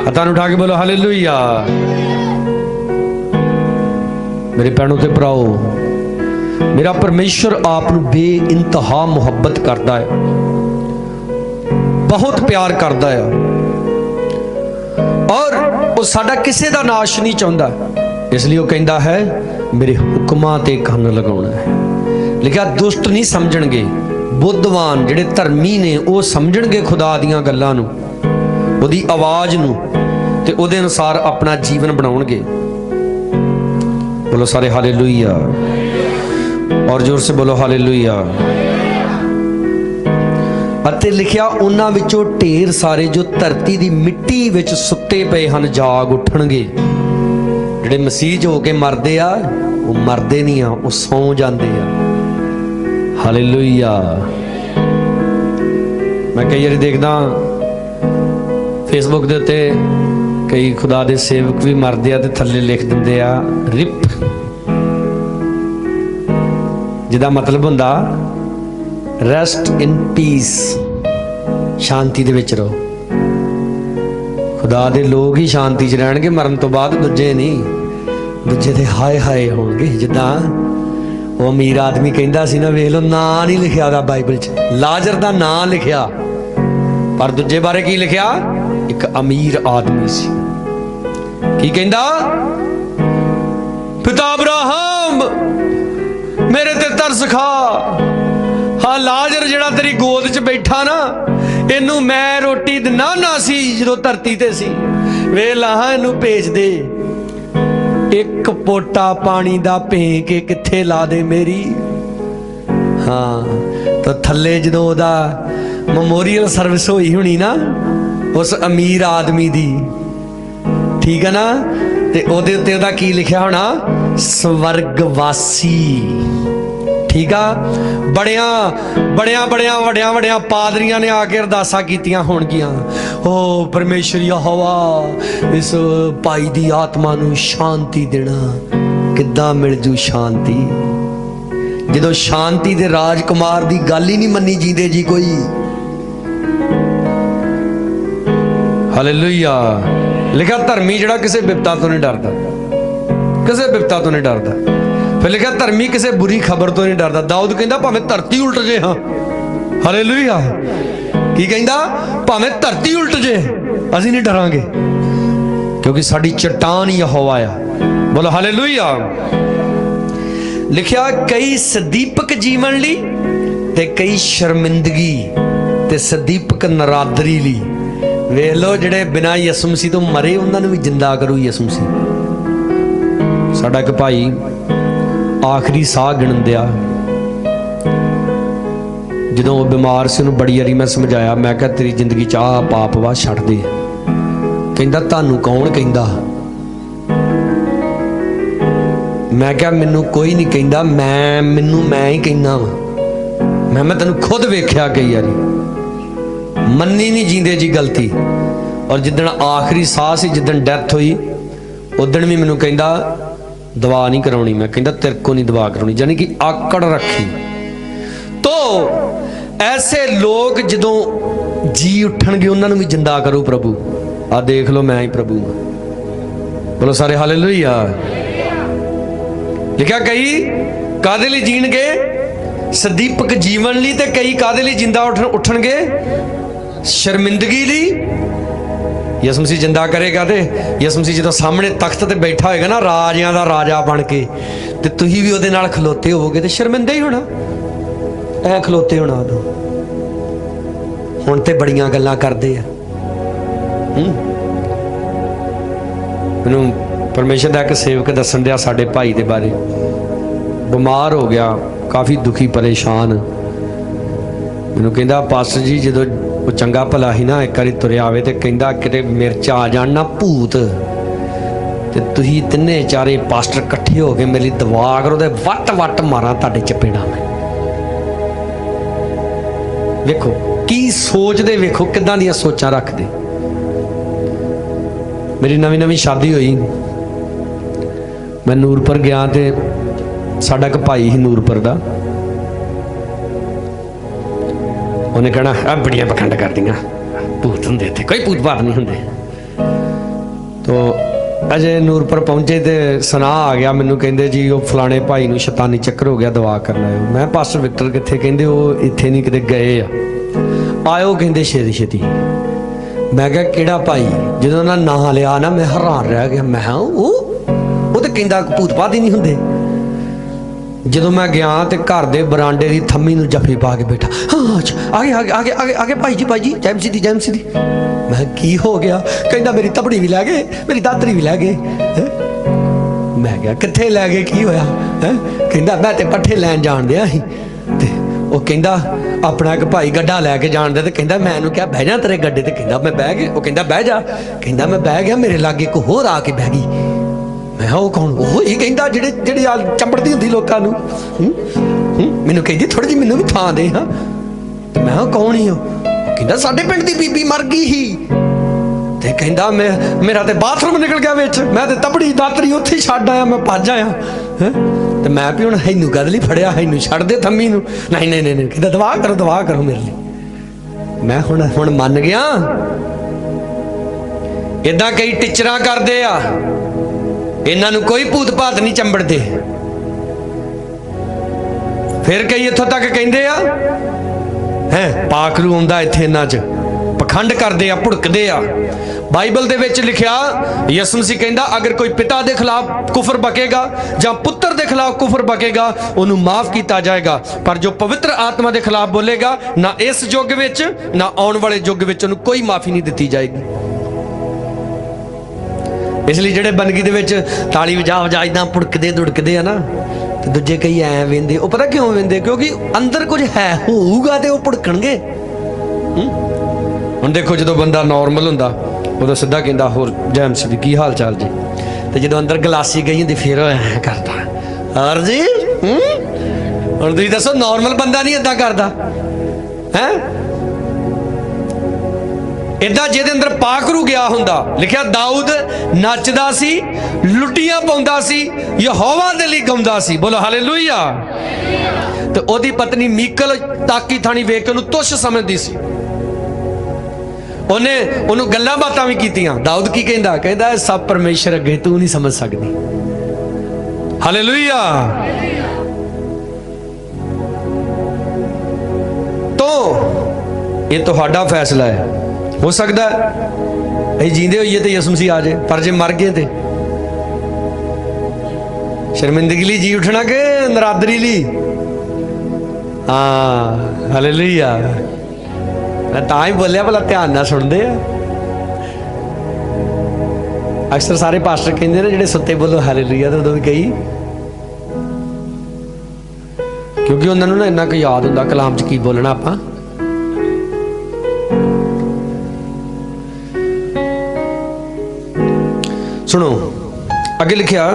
हत्थां उठा के बोलो हालेलुया। मेरे भैणों ते भराओ, मेरा परमेश्वर आप नूं बेइंतहा मुहब्बत करता है, बहुत प्यार करता है और वो साडा किसी दा नाश नहीं चाहुंदा। इसलिए वो कहंदा है मेरे हुक्मां ते कंन लगाउणा है। लिखिया दुष्ट नहीं समझणगे, बुद्धवान जिहड़े धर्मी ने वो समझणगे खुदा दीयां गल्लां नूं, ਉਹਦੀ आवाज़ ਨੂੰ ਤੇ ਉਹਦੇ ਅਨੁਸਾਰ अपना जीवन बनाउणगे। बोलो सारे हालेलुया और जोर से बोलो हालेलुया। ਅਤੇ ਲਿਖਿਆ ਉਹਨਾਂ ਵਿੱਚੋਂ ਢੇਰ ਸਾਰੇ ਜੋ ਧਰਤੀ ਦੀ ਮਿੱਟੀ ਵਿੱਚ ਸੁੱਤੇ ਪਏ ਹਨ ਜਾਗ ਉੱਠਣਗੇ। ਜਿਹੜੇ ਮਸੀਹ ਹੋ ਕੇ ਮਰਦੇ ਆ ਉਹ ਮਰਦੇ ਨਹੀਂ ਆ, ਉਹ ਸੌਂ ਜਾਂਦੇ ਆ। ਹਾਲੇਲੂਇਆ। ਮੈਂ ਕਈ ਵਾਰੀ ਦੇਖਦਾ फेसबुक के उत्ते कई खुदा के सेवक भी मरते हैं तो थले लिख देंगे आ रिप, जिदा मतलब होंदा रेस्ट इन पीस, शांति दे विच रहो। खुदा दे लोग ही शांति च रहणगे मरण तो बाद, दूजे नहीं, दूजे ते हाय हाय होणगे। जिदा वो अमीर आदमी कहंदा सी ना, वेख लो नां नहीं लिखिया दा बाइबल च, लाजर दा नां लिखिया पर दूजे बारे की लिखिया एक अमीर आदमी सी। की कहंदा पिता अब्राहम मेरे ते तरस खा, हाँ लाजर जेड़ा तेरी गोद च बैठा ना इनू मैं रोटी दिना ना सी जो धरती ते सी, वे लाहा इनू भेज दे, एक पोटा पानी दा भे के किथे ला दे मेरी। हाँ तो थल्ले जो मैमोरीअल सर्विस हुई होनी ना उस अमीर आदमी दी, ठीक है ना, ते ओदे उत्ते ओदा की लिखिया होना, स्वर्गवासी। ठीक आ, बड़िया बड़िया बड़िया वड्डिया वड्डिया पादरियां ने आके अरदासां कीतियां होणगियां, ओ परमेश्वर यहोवा इस भाई दी आत्मा नूं शांति देना। किद्दां मिल जू शांति जदों शांति दे राजकुमार दी गल ही नहीं मन्नी जींदे जी कोई। हालेलुया। लिखा धर्मी जिहड़ा किसी विपता तो नहीं डरदा, किसी विपता तो नहीं डरदा। फिर लिखा धर्मी किसी बुरी खबर तो नहीं डरदा। दाऊद कहंदा भावें धरती उल्ट जे, हाँ हालेलुया, की कहंदा भावें धरती उल्ट जे असीं नहीं डरांगे क्योंकि साडी चट्टान यहोवा आ। बोलो हालेलुया। लिखिया कई सदीपक जीवन ली ते कई शर्मिंदगी ते सदीपक नरादरी ली। वेख लो जिहड़े बिना यसू मसीह तो मरे उन्हां नूं भी जिंदा करू यसू मसीह। साडा एक भाई आखिरी साह गिणन दिया, जदों वो बीमार से उन्होंने बड़ी वारी मैं समझाया, मैं कहा तेरी जिंदगी च आ पाप वा छड्ड दे। कहंदा तुहानूं कौन कहंदा? मैं क्या मैनू कोई नहीं कहंदा, मैं ही कहना वा। मैं तेनू खुद वेख्या कई वारी, मन्नी नहीं जींदे जी गलती। और जिदन आखिरी साह से जिदन डैथ हुई उदन भी मैनू कहंदा दवा नहीं कराउणी। मैं कहंदा तेरे को नहीं दवा कराउणी, यानी कि आकड़ रखी। तो ऐसे लोग जदों जी उठणगे उन्होंने भी जिंदा करो प्रभु। आ देख लो मैं ही प्रभु। बोलो सारे हालेलुया। लिखा कई कादे लई जीणगे सदीपक जीवन ली, ते कई कादे लई जिंदा उठणगे शर्मिंदगी ली। यसू मसीह जिंदा करेगा ते यसू मसीह जो सामने तख्त ते बैठा होएगा ना राजियां दा राजा बन के, ते तुसीं भी उहदे नाल खलोते होवोगे ते शर्मिंदे ही होना, ऐ खलोते होना उदों। हुण ते बड़ियां गल्लां करदे आ। मैनूं परमेश्वर दा एक सेवक दस्सण दिया साडे भाई दे बारे, बीमार हो गया, काफ़ी दुखी परेशान। मैनूं कहंदा पास्टर जी जदों वो चंगा भला ही ना एक बारी तुरिया आवे ते कहंदा किते मिर्च आ जाण ना भूत, ते तुसीं तिन्ने चारे पास्टर इकट्ठे हो के मेरी दवा करो ते वट वट मारां तुहाडे चपेड़ा। मैं वेखो की सोचदे, वेखो किदां दियां सोचां रखदे। मेरी नवीं नवीं शादी हुई, मैं नूरपुर गया ते साडा एक भाई ही नूरपुर दा, उन्हें कहना आ बड़िया पखंड कर दियां, भूत होंदे इत्थे, कोई भूत भात नहीं होंदे। तो अजे नूरपुर पहुंचे तो सुना आ गया मैनू, कहंदे जी वो फलाने भाई नूं शैतानी चक्कर हो गया, दवा करना है। मैं पास्टर विक्टर कित्थे? कहंदे वो इत्थे नहीं किते गए आ, आयो कहंदे छेती छेती। मैं कहा किहड़ा भाई? जदों उन्हां नां लिया ना मैं हैरान रह गया। मैं वो तो कहंदा भूत भात ही नहीं होंदे। जदों मैं गया तो घर के बरांडे की थम्मी नूं जफी पा के बैठा, हाँ आगे आगे आगे आगे आगे भाई जी जय मसीह दी जय मसीह दी। मैं की हो गया? कहंदा मेरी तबड़ी भी लै गए, मेरी दातरी भी लै गए। मैं क्या कित्थे लै गए, की होया? कहंदा मैं तो पट्ठे लैन जाण दिया सी, ते वो कहंदा अपना एक भाई गड्ढा लैके जाण दे, ते कहंदा मैं इहनूं क्या बह जा तेरे गड्ढे ते? कहंदा मैं बह गया। वो कहंदा बह जा। कहंदा मैं बह गया, मेरे लागे एक होर आके बह गई। मैं वो कौन? वो ही कहंदा ਜਿਹੜੀ ਚੰਬੜਦੀ ਹੁੰਦੀ ਲੋਕਾਂ ਨੂੰ। ਮੈਨੂੰ ਕਹਿੰਦੀ ਥੋੜੀ ਜਿਹੀ ਮੈਨੂੰ ਵੀ ਥਾਂ ਦੇ। ਹਾਂ ਤੇ ਮੈਂ ਕੌਣ ਹੀ? ਉਹ ਕਹਿੰਦਾ ਸਾਡੇ ਪਿੰਡ ਦੀ ਬੀਬੀ ਮਰ ਗਈ ਸੀ, ਤੇ ਕਹਿੰਦਾ ਮੇਰਾ ਤੇ ਬਾਥਰੂਮ ਨਿਕਲ ਗਿਆ ਵਿੱਚ, ਮੈਂ ਤੇ ਤਬੜੀ ਦਾਤਰੀ ਉੱਥੇ ਹੀ ਛੱਡ ਆਇਆ, ਮੈਂ ਭੱਜ ਆਇਆ। ਤੇ ਮੈਂ ਵੀ ਹੁਣ ਇਹਨੂੰ ਕਦ ਲਈ ਫੜਿਆ, ਇਹਨੂੰ ਛੱਡ ਦੇ ਥੰਮੀ ਨੂੰ। ਨਹੀਂ ਨਹੀਂ ਨਹੀਂ ਕਹਿੰਦਾ ਦਵਾ ਕਰੋ ਮੇਰੇ ਲਈ। ਮੈਂ ਹੁਣ ਮੰਨ ਗਿਆ। ਇਦਾਂ ਕਈ ਟੀਚਰਾਂ ਕਰਦੇ ਆ, इन्हां नूं कोई भूत भात नहीं चंबड़ते। फिर कई इत्थों तक कहिंदे आ है पाखरू आउंदा इत्थे, इन्हां च पखंड करदे आ, भुड़कदे आ। बाइबल दे विच लिखिया यसू मसीह कहंदा अगर कोई पिता दे खिलाफ कुफर बकेगा जां पुत्र दे खिलाफ कुफर बकेगा उन्होंने माफ किया जाएगा, पर जो पवित्र आत्मा दे खिलाफ बोलेगा ना इस युग विच ना आउण वाले युग विच उन्होंने कोई माफ़ी नहीं दी जाएगी। इसलिए जेडे बनगी दे विच ताली वजा वजा इदां भुड़कदे दुड़कदे आ ना, ਤੇ ਦੂਜੇ ਕਈ ਐ ਵੇਂਦੇ। ਉਹ ਪਤਾ ਕਿਉਂ ਵੇਂਦੇ? ਕਿਉਂਕਿ ਅੰਦਰ ਕੁਝ ਹੈ ਹੋਊਗਾ ਤੇ ਉਹ ਭੁੜਕਣਗੇ। ਹੁਣ ਦੇਖੋ, ਜਦੋਂ ਬੰਦਾ ਨੋਰਮਲ ਹੁੰਦਾ ਉਦੋਂ ਸਿੱਧਾ ਕਹਿੰਦਾ ਹੋਰ ਜੈਮਸ ਵੀ ਕੀ ਹਾਲ ਚਾਲ ਜੀ, ਤੇ ਜਦੋਂ ਅੰਦਰ ਗਲਾਸੀ ਗਈ ਹੁੰਦੀ ਫਿਰ ਐ ਕਰਦਾ ਹਰ ਜੀ। ਹੁਣ ਤੁਸੀਂ ਦੱਸੋ, ਨੋਰਮਲ ਬੰਦਾ ਨਹੀਂ ਏਦਾਂ ਕਰਦਾ ਹੈ? ਏਦਾਂ ਜਿਹਦੇ ਅੰਦਰ ਪਾਕਰੂ ਗਿਆ ਹੁੰਦਾ। ਲਿਖਿਆ ਦਾਊਦ ਨੱਚਦਾ ਸੀ, ਲੁੱਟੀਆਂ ਪਾਉਂਦਾ ਸੀ, ਯਹੋਵਾ ਦੇ ਲਈ ਗਾਉਂਦਾ ਸੀ। ਬੋਲੋ ਹਾਲੇਲੂਇਆ। ਤੇ ਉਹਦੀ ਪਤਨੀ ਮੀਕਲ ਤਾਕੀ ਥਾਣੀ ਵੇਖ ਕੇ ਉਹਨੂੰ ਤੁੱਛ ਸਮਝਦੀ ਸੀ। ਉਹਨੇ ਉਹਨੂੰ ਗੱਲਾਂ ਬਾਤਾਂ ਵੀ ਕੀਤੀਆਂ। ਦਾਊਦ ਕੀ ਕਹਿੰਦਾ? ਕਹਿੰਦਾ ਸਭ ਪਰਮੇਸ਼ਰ ਅੱਗੇ ਤੂੰ ਨਹੀਂ ਸਮਝ ਸਕਦੀ। ਹਾਲੇਲੂਇਆ। ਇਹ ਤੁਹਾਡਾ ਫੈਸਲਾ ਹੈ। ਹੋ ਸਕਦਾ ਅਸੀਂ ਜੀਂਦੇ ਹੋਈਏ ਤੇ ਯਿਸੂ ਮਸੀਹ ਆ ਜਾਏ, ਪਰ ਜੇ ਮਰ ਗਏ ਤੇ ਸ਼ਰਮਿੰਦਗੀ ਲਈ ਜੀ ਉੱਠਣਾ ਕਿ ਨਰਾਦਰੀ ਲਈ? ਹਾਂ, ਹਾਲੇਲੂਇਆ। ਮੈਂ ਤਾਂ ਹੀ ਬੋਲਿਆ, ਭਲਾ ਧਿਆਨ ਨਾਲ ਸੁਣਦੇ ਆ। ਅਕਸਰ ਸਾਰੇ ਪਾਸਟਰ ਕਹਿੰਦੇ ਨੇ ਜਿਹੜੇ ਸੁੱਤੇ ਬੋਲੋ ਹਾਲੇਲੂਇਆ, ਤੇ ਉਦੋਂ ਵੀ ਕਹੀ, ਕਿਉਂਕਿ ਉਹਨਾਂ ਨੂੰ ਨਾ ਇੰਨਾ ਕੁ ਯਾਦ ਹੁੰਦਾ ਕਲਾਮ 'ਚ ਕੀ ਬੋਲਣਾ ਆਪਾਂ। ਸੁਣੋ ਅੱਗੇ ਲਿਖਿਆ,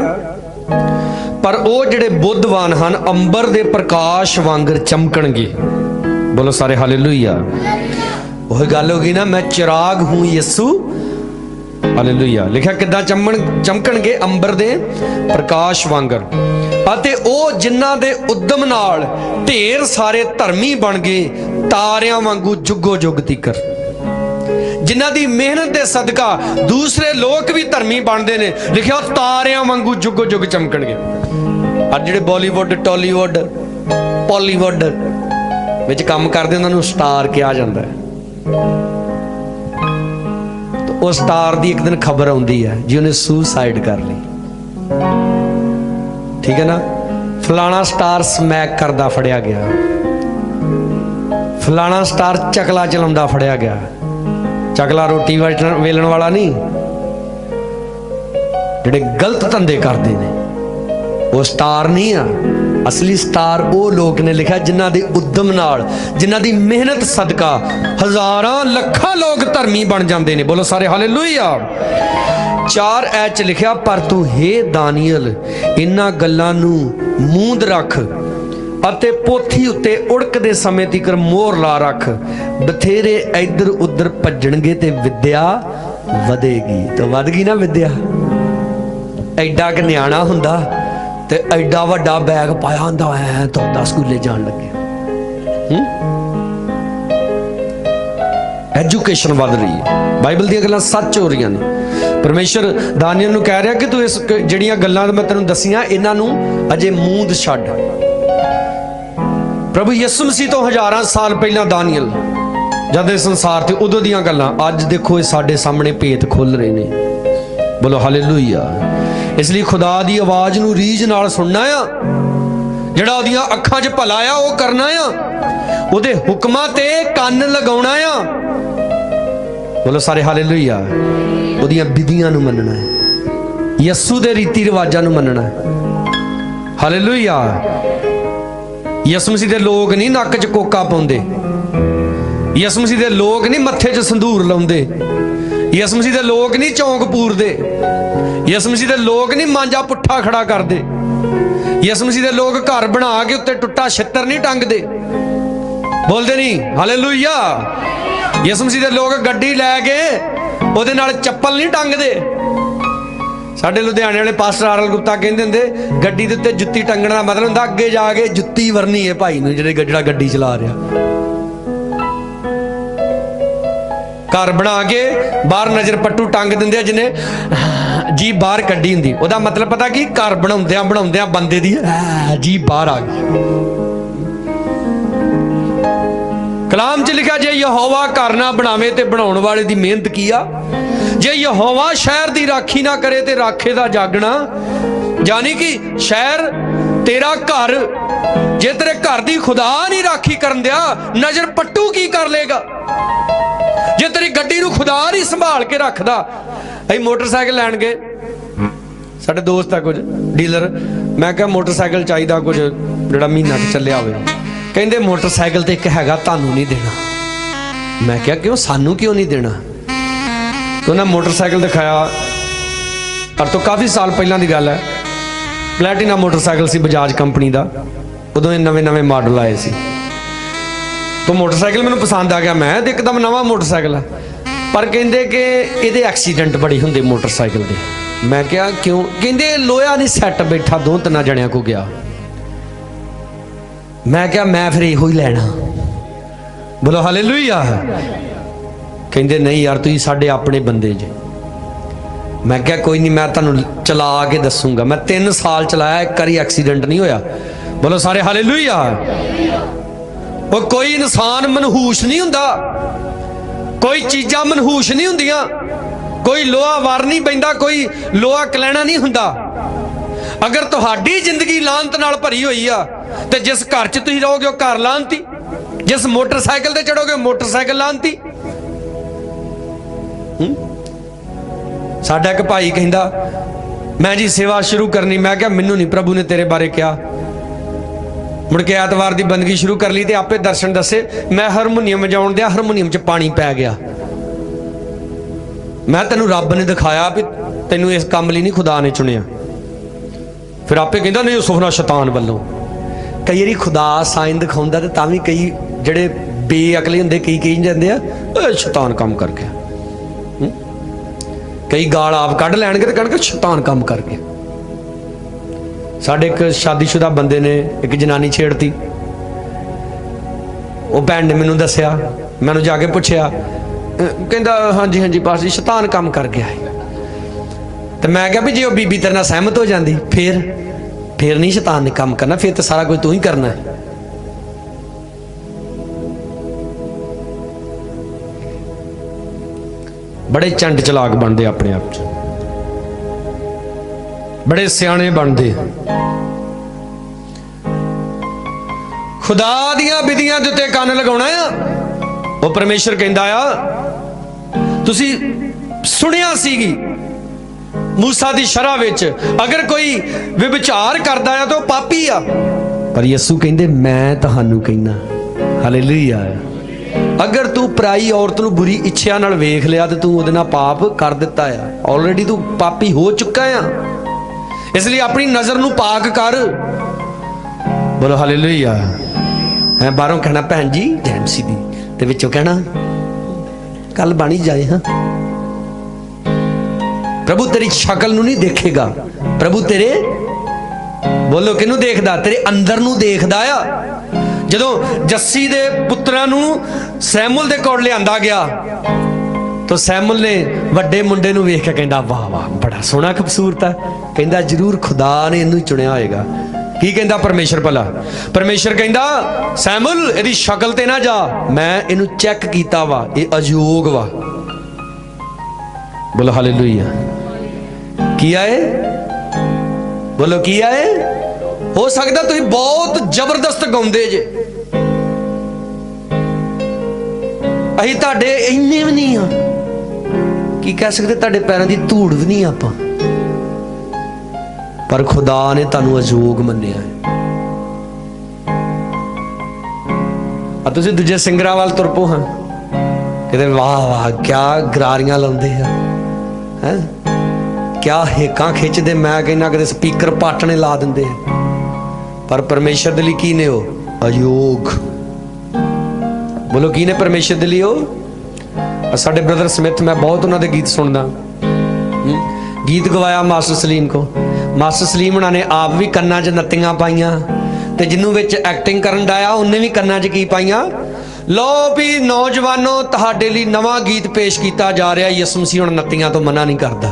ਪਰ ਉਹ ਜਿਹੜੇ ਬੁੱਧਵਾਨ ਹਨ ਅੰਬਰ ਦੇ ਪ੍ਰਕਾਸ਼ ਵਾਂਗਰ ਚਮਕਣਗੇ। ਬੋਲੋ ਸਾਰੇ ਹਾਲੇਲੂਇਆ। ਉਹ ਗੱਲ ਹੋ ਗਈ ਨਾ, ਮੈਂ ਚਿਰਾਗ ਹੂੰ ਯਿਸੂ। ਹਾਲੇਲੂਇਆ। ਲਿਖਿਆ ਕਿੱਦਾਂ ਚਮਕਣਗੇ? ਅੰਬਰ ਦੇ ਪ੍ਰਕਾਸ਼ ਵਾਂਗਰ। ਅਤੇ ਉਹ ਜਿਨ੍ਹਾਂ ਦੇ ਉਦਮ ਨਾਲ ਢੇਰ ਸਾਰੇ ਧਰਮੀ ਬਣ ਗਏ, ਤਾਰਿਆਂ ਵਾਂਗੂ ਜੁਗੋ ਜੁਗ ਤੀਕਰ। ਜਿਨ੍ਹਾਂ ਦੀ ਮਿਹਨਤ ਦੇ ਸਦਕਾ ਦੂਸਰੇ ਲੋਕ ਵੀ ਧਰਮੀ ਬਣਦੇ ਨੇ। ਲਿਖਿਆ ਤਾਰਿਆਂ ਵਾਂਗੂ ਜੁਗੋ ਜੁਗ ਚਮਕਣਗੇ। ਅੱਜ ਜਿਹੜੇ ਬਾਲੀਵੁੱਡ, ਟਾਲੀਵੁੱਡ, ਪੋਲੀਵੁੱਡ ਵਿੱਚ ਕੰਮ ਕਰਦੇ ਉਹਨਾਂ ਨੂੰ ਸਟਾਰ ਕਿਹਾ ਜਾਂਦਾ ਹੈ। ਉਹ ਸਟਾਰ ਦੀ ਇੱਕ ਦਿਨ ਖਬਰ ਆਉਂਦੀ ਹੈ ਜੀ ਉਹਨੇ ਸੁਸਾਈਡ ਕਰ ਲਈ। ਠੀਕ ਹੈ ਨਾ? ਫਲਾਣਾ ਸਟਾਰ ਸਮੈਕ ਕਰਦਾ ਫੜਿਆ ਗਿਆ, ਫਲਾਣਾ ਸਟਾਰ ਚਕਲਾ ਚਲਾਉਂਦਾ ਫੜਿਆ ਗਿਆ। ਚਕਲਾ ਰੋਟੀ ਵੇਲਣ ਵਾਲਾ ਨਹੀਂ, ਜਿਹੜੇ ਗਲਤ ਧੰਦੇ ਕਰਦੇ ਨੇ ਉਹ ਸਟਾਰ ਨਹੀਂ ਆ। ਅਸਲੀ ਸਟਾਰ ਉਹ ਲੋਕ ਨੇ, ਲਿਖਿਆ ਜਿਨ੍ਹਾਂ ਦੇ ਉਦਮ ਨਾਲ, ਜਿਨ੍ਹਾਂ ਦੀ ਮਿਹਨਤ ਸਦਕਾ ਹਜ਼ਾਰਾਂ ਲੱਖਾਂ ਲੋਕ ਧਰਮੀ ਬਣ ਜਾਂਦੇ ਨੇ। ਬੋਲੋ ਸਾਰੇ ਹਾਲੇਲੂਇਆ। 4 ਚ ਲਿਖਿਆ, ਪਰ ਤੂੰ ਹੇ ਦਾਨੀਏਲ ਇਹਨਾਂ ਗੱਲਾਂ ਨੂੰ ਮੂੰਦ ਰੱਖ ਅਤੇ ਪੋਥੀ ਉੱਤੇ ਉੜਕਦੇ ਸਮੇਂ ਤੀਕਰ ਮੋਹਰ ਲਾ ਰੱਖ। ਬਥੇਰੇ ਇੱਧਰ ਉੱਧਰ ਭੱਜਣਗੇ ਤੇ ਵਿਦਿਆ ਵਧੇਗੀ। ਤਾਂ ਵੱਧ ਗਈ ਨਾ ਵਿਦਿਆ? ਐਡਾ ਕਿ ਨਿਆਣਾ ਹੁੰਦਾ ਤੇ ਐਡਾ ਵੱਡਾ ਬੈਗ ਪਾਇਆ ਹੁੰਦਾ, ਐ ਤੁਰਦਾ ਸਕੂਲੇ ਜਾਣ ਲੱਗੇ। ਐਜੂਕੇਸ਼ਨ ਵੱਧ ਰਹੀ ਹੈ। ਬਾਈਬਲ ਦੀਆਂ ਗੱਲਾਂ ਸੱਚ ਹੋ ਰਹੀਆਂ ਨੇ। ਪਰਮੇਸ਼ਰ ਦਾਨੀਏਲ ਨੂੰ ਕਹਿ ਰਿਹਾ ਕਿ ਤੂੰ ਇਸ ਜਿਹੜੀਆਂ ਗੱਲਾਂ ਮੈਂ ਤੈਨੂੰ ਦੱਸੀਆਂ ਇਹਨਾਂ ਨੂੰ ਅਜੇ ਮੂੰਦ ਛੱਡ। ਪ੍ਰਭੂ ਯਿਸੂ ਮਸੀਹ ਤੋਂ ਹਜ਼ਾਰਾਂ ਸਾਲ ਪਹਿਲਾਂ ਦਾਨੀਏਲ ਜਦ ਇਸ ਸੰਸਾਰ ਤੇ ਉਦੋਂ ਦੀਆਂ ਗੱਲਾਂ ਅੱਜ ਦੇਖੋ ਇਹ ਸਾਡੇ ਸਾਹਮਣੇ ਭੇਤ ਖੁੱਲ ਰਹੇ ਨੇ। ਬੋਲੋ ਹਾਲੇਲੂਇਆ। ਇਸ ਲਈ ਖੁਦਾ ਦੀ ਆਵਾਜ਼ ਨੂੰ ਰੀਝ ਨਾਲ ਸੁਣਨਾ ਆ, ਜਿਹੜਾ ਉਹਦੀਆਂ ਅੱਖਾਂ 'ਚ ਭਲਾ ਆ ਉਹ ਕਰਨਾ ਆ, ਉਹਦੇ ਹੁਕਮਾਂ ਤੇ ਕੰਨ ਲਗਾਉਣਾ ਆ। ਬੋਲੋ ਸਾਰੇ ਹਾਲੇਲੂਇਆ। ਉਹਦੀਆਂ ਵਿਧੀਆਂ ਨੂੰ ਮੰਨਣਾ ਹੈ, ਯਿਸੂ ਦੇ ਰੀਤੀ ਰਿਵਾਜਾਂ ਨੂੰ ਮੰਨਣਾ ਹੈ। ਹਾਲੇਲੂਇਆ। ਯਿਸੂ ਮਸੀਹ ਦੇ ਲੋਕ ਨਹੀਂ ਨੱਕ 'ਚ ਕੋਕਾ ਪਾਉਂਦੇ, ਯਿਸੂ ਮਸੀਹ ਦੇ ਲੋਕ ਨਹੀਂ ਮੱਥੇ 'ਚ ਸੰਧੂਰ ਲਾਉਂਦੇ, ਯਿਸੂ ਮਸੀਹ ਦੇ ਲੋਕ ਨਹੀਂ ਚੌਂਕ ਪੂਰਦੇ, ਯਿਸੂ ਮਸੀਹ ਦੇ ਲੋਕ ਨਹੀਂ ਮਾਂਜਾ ਪੁੱਠਾ ਖੜਾ ਕਰਦੇ, ਯਿਸੂ ਮਸੀਹ ਦੇ ਲੋਕ ਘਰ ਬਣਾ ਕੇ ਉੱਤੇ ਟੁੱਟਾ ਛਿੱਤਰ ਨਹੀਂ ਟੰਗਦੇ। ਬੋਲਦੇ ਨਹੀਂ ਹਾਲੇਲੂਇਆ। ਯਿਸੂ ਮਸੀਹ ਦੇ ਲੋਕ ਗੱਡੀ ਲੈ ਕੇ ਉਹਦੇ ਨਾਲ ਚੱਪਲ ਨਹੀਂ ਟੰਗਦੇ। ਸਾਡੇ ਲੁਧਿਆਣੇ ਵਾਲੇ ਪਾਸਟਰ ਆਰਲ ਗੁਪਤਾ ਕਹਿੰਦੇ ਹੁੰਦੇ, ਗੱਡੀ ਦੇ ਉੱਤੇ ਜੁੱਤੀ ਟੰਗਣ ਦਾ ਮਤਲਬ ਹੁੰਦਾ ਅੱਗੇ ਜਾ ਕੇ ਜੁੱਤੀ ਵਰਨੀ ਹੈ ਭਾਈ ਨੂੰ, ਜਿਹੜਾ ਗੱਡੀ ਚਲਾ ਰਿਹਾ। ਘਰ ਬਣਾ ਕੇ ਬਾਹਰ ਨਜ਼ਰ ਪੱਟੂ ਟੰਗ ਦਿੰਦੇ ਆ, ਜਿਹਨੇ ਜੀ ਬਾਹਰ ਕੱਢੀ ਹੁੰਦੀ। ਉਹਦਾ ਮਤਲਬ ਪਤਾ ਕੀ? ਘਰ ਬਣਾਉਂਦਿਆਂ ਬਣਾਉਂਦਿਆਂ ਬੰਦੇ ਦੀ ਜੀ ਬਾਹਰ ਆ ਗਈ। ਕਲਾਮ 'ਚ ਲਿਖਿਆ, ਜੇ ਯਹੋਵਾ ਘਰ ਨਾ ਬਣਾਵੇ ਤੇ ਬਣਾਉਣ ਵਾਲੇ ਦੀ ਮਿਹਨਤ ਕੀ ਆ। ਜੇ ਯਹੋਵਾ ਸ਼ਹਿਰ ਦੀ ਰਾਖੀ ਨਾ ਕਰੇ ਤੇ ਰਾਖੇ ਦਾ ਜਾਗਣਾ। ਯਾਨੀ ਕਿ ਸ਼ਹਿਰ ਤੇਰਾ ਘਰ, ਜੇ ਤੇਰੇ ਘਰ ਦੀ ਖੁਦਾ ਨਹੀਂ ਰਾਖੀ ਕਰਨ ਦਿਆ, ਨਜ਼ਰ ਪੱਟੂ ਕੀ ਕਰ ਲੇਗਾ। ਜੇ ਤੇਰੀ ਗੱਡੀ ਨੂੰ ਖੁਦਾ ਨਹੀਂ ਸੰਭਾਲ ਕੇ ਰੱਖਦਾ। ਅਸੀਂ ਮੋਟਰਸਾਈਕਲ ਲੈਣ ਗਏ, ਸਾਡੇ ਦੋਸਤ ਆ ਕੁਝ ਡੀਲਰ, मैं क्या मोटरसाइकिल चाहिए कुछ जिहड़ा महीना क चलिया होवे। कहंदे मोटरसाइकिल तो एक हैगा, तुहानूं नहीं देना। मैं क्या क्यों, सानू क्यों नहीं देना? तो उन्हें मोटरसाइकिल दिखाया, और तो काफ़ी साल पहला की गल है, प्लैटिना मोटरसाइकिल सी बजाज कंपनी का, उदों ये नवे नवे मॉडल आए सी। तो मोटरसाइकिल मैंने पसंद आ गया, मैं एकदम नवा मोटरसाइकिल है, पर कहते कि ये एक्सीडेंट बड़ी होंगे मोटरसाइकिल के। मैं क्या क्यों? कहते लोहा नहीं सैट बैठा, 2-3 जणियां को गया। मैं क्या मैं फिर यो ही लेना। बोलो हालेलुया। कहते नहीं यार तुम साडे अपने बंदे जे। मैं क्या कोई नहीं, मैं तुहानूं चला के दसूंगा। मैं 3 साल चलाया, एक बारी एक्सीडेंट नहीं होया। बोलो सारे हालेलुया। वो कोई इंसान मनहूस नहीं हुंदा, कोई चीज़ां मनहूस नहीं हुंदियां, कोई लोहा वार नहीं पैंदा, कोई लोहा कलैना नहीं हुंदा। अगर तुहाडी जिंदगी लानत नाल भरी हुई आ ते जिस घर च तुसीं रहोगे वो घर लानती, जिस मोटरसाइकिल ते चढ़ोगे मोटरसाइकिल लानती। साडा एक भाई कहंदा मैं जी सेवा शुरू करनी। मैं क्या मैनू नहीं प्रभु ने तेरे बारे कहा। मुड़ के ऐतवार की बंदगी शुरू कर ली तो आपे दर्शन दसे। मैं हारमोनीयम वजाउण दिया, हारमोनीयम च पानी पै गया। मैं तेनू रब ने दिखाया भी तेनू इस काम लिए नहीं खुदा ने चुनिया। फिर आपे कहंदा नहीं सुखना शैतान वालों। कई बारी खुदा साइन दिखाउंदा ते तां भी कई जिहड़े बेअकले हुंदे कई कही जांदे आ शैतान काम कर गया। कई गाल आप कढ़ लैणगे ते कहणगे शैतान काम कर गया। साढ़े एक शादीशुदा बंदे ने एक जनानी छेड़ती। वो भैन ने मैनू दसिया, मैनू जाके पूछया, कहंदा हाँ जी पास जी शैतान काम कर गया है। तो मैं क्या भी जे बीबी तेरे नाल सहमत हो जाती फिर नहीं शैतान ने काम करना, फिर तो सारा कुछ तू ही करना है। बड़े चंड चलाक बनते अपने आप च, बड़े सियाने बनते। खुदा दियां विधियां दे उत्ते कंन लगाउणा आ। वो परमेश्वर कहंदा आ तुसी सुनिया सीगी मूसा दी शरह विच अगर कोई विचार करदा है तो पापी आ। पर यीशु कहंदे मैं तुहानू कहना हालेलुया। अगर तू पराई औरत नूं बुरी इच्छा नाल वेख लिया तो तू उहदे नाल पाप कर दिता है। ऑलरेडी तू पापी हो चुका है, इसलिए अपनी नज़र नूं पाक कर। बोलो हालेलुया। है बाहरों कहना भैन जी जैमसी दी ते विचों कहना कल बनी जाए। हाँ प्रभु तेरी शक्ल नूं नहीं देखेगा, प्रभु तेरे बोलो किनू देखदा, तेरे अंदर नूं देखदा आ। जदों जस्सी दे पुत्रां नूं सैमुल दे कोल लिआंदा गया तो सैमुल ने वड्डे मुंडे नूं वेख के कहंदा वाह वाह बड़ा सोहना खूबसूरत है। कहंदा जरूर खुदा ने इनू चुनिया होएगा। की कहंदा परमेश्वर भला? परमेश्वर कहंदा सैमुल इहदी शक्ल ते ना जा, मैं इनू चेक कीता वा, ये अजोग वा। बोलो हालेलुया। किया है? बोलो किया है? हो सकता तुम बहुत जबरदस्त गाउंदे जे, असीं तुहाडे इन्ने भी नहीं हाँ की कह सकते, तुहाडे पैरों की धूड़ भी नहीं आपां, पर खुदा ने तुहानू अजोग मन्निया है। तुसीं दूजे सिंगरां वाल तुर पो हाँ कहते वाह वाह क्या गरारियां लाउंदे हैं, क्या हेकां खिंचदे। मैं कहना कदे स्पीकर पाटने ला दिंदे, पर परमेश्वर दे लई की ने हो अयोग। बोलो की ने परमेश्वर दे लई हो। साडे ब्रदर स्मिथ मैं बहुत उन्होंने गीत सुनदा, गीत गवाया मास्टर सलीम को। मास्टर सलीम उन्होंने ने आप भी कन्ना च नत्तियां पाइयां ते जिन्हों विच एक्टिंग करन डाया उन्हें भी कन्ना च की पाइयां। लो भी नौजवानों तुहाडे लई नवां गीत पेश किया जा रहा। यीशु मसीह हुण नत्तियां तो मना नहीं करता।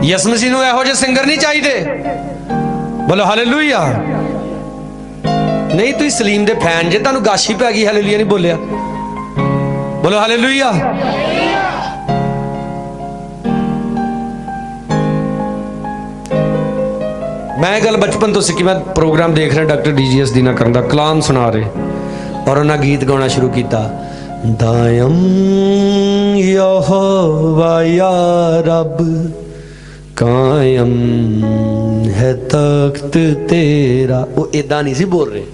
यीशु मसीह नूं इहो जिहे सिंगर नहीं चाहिए। बोलो हालेलुया। नहीं तुसीं सलीम दे फैन जे, तुहानूं गाशी पै गई हालेलुया नहीं बोलिया। बोलो हालेलुया। मैं गल बचपन तो सीखी। मैं प्रोग्राम देख रहा डॉक्टर DGS दीना करन दा, कलाम सुना रहे और उन्हें गीत गाना शुरू किया। दायम यहोवा या रब कायम है तख्त तेरा। वो इदा नहीं सी बोल रहे,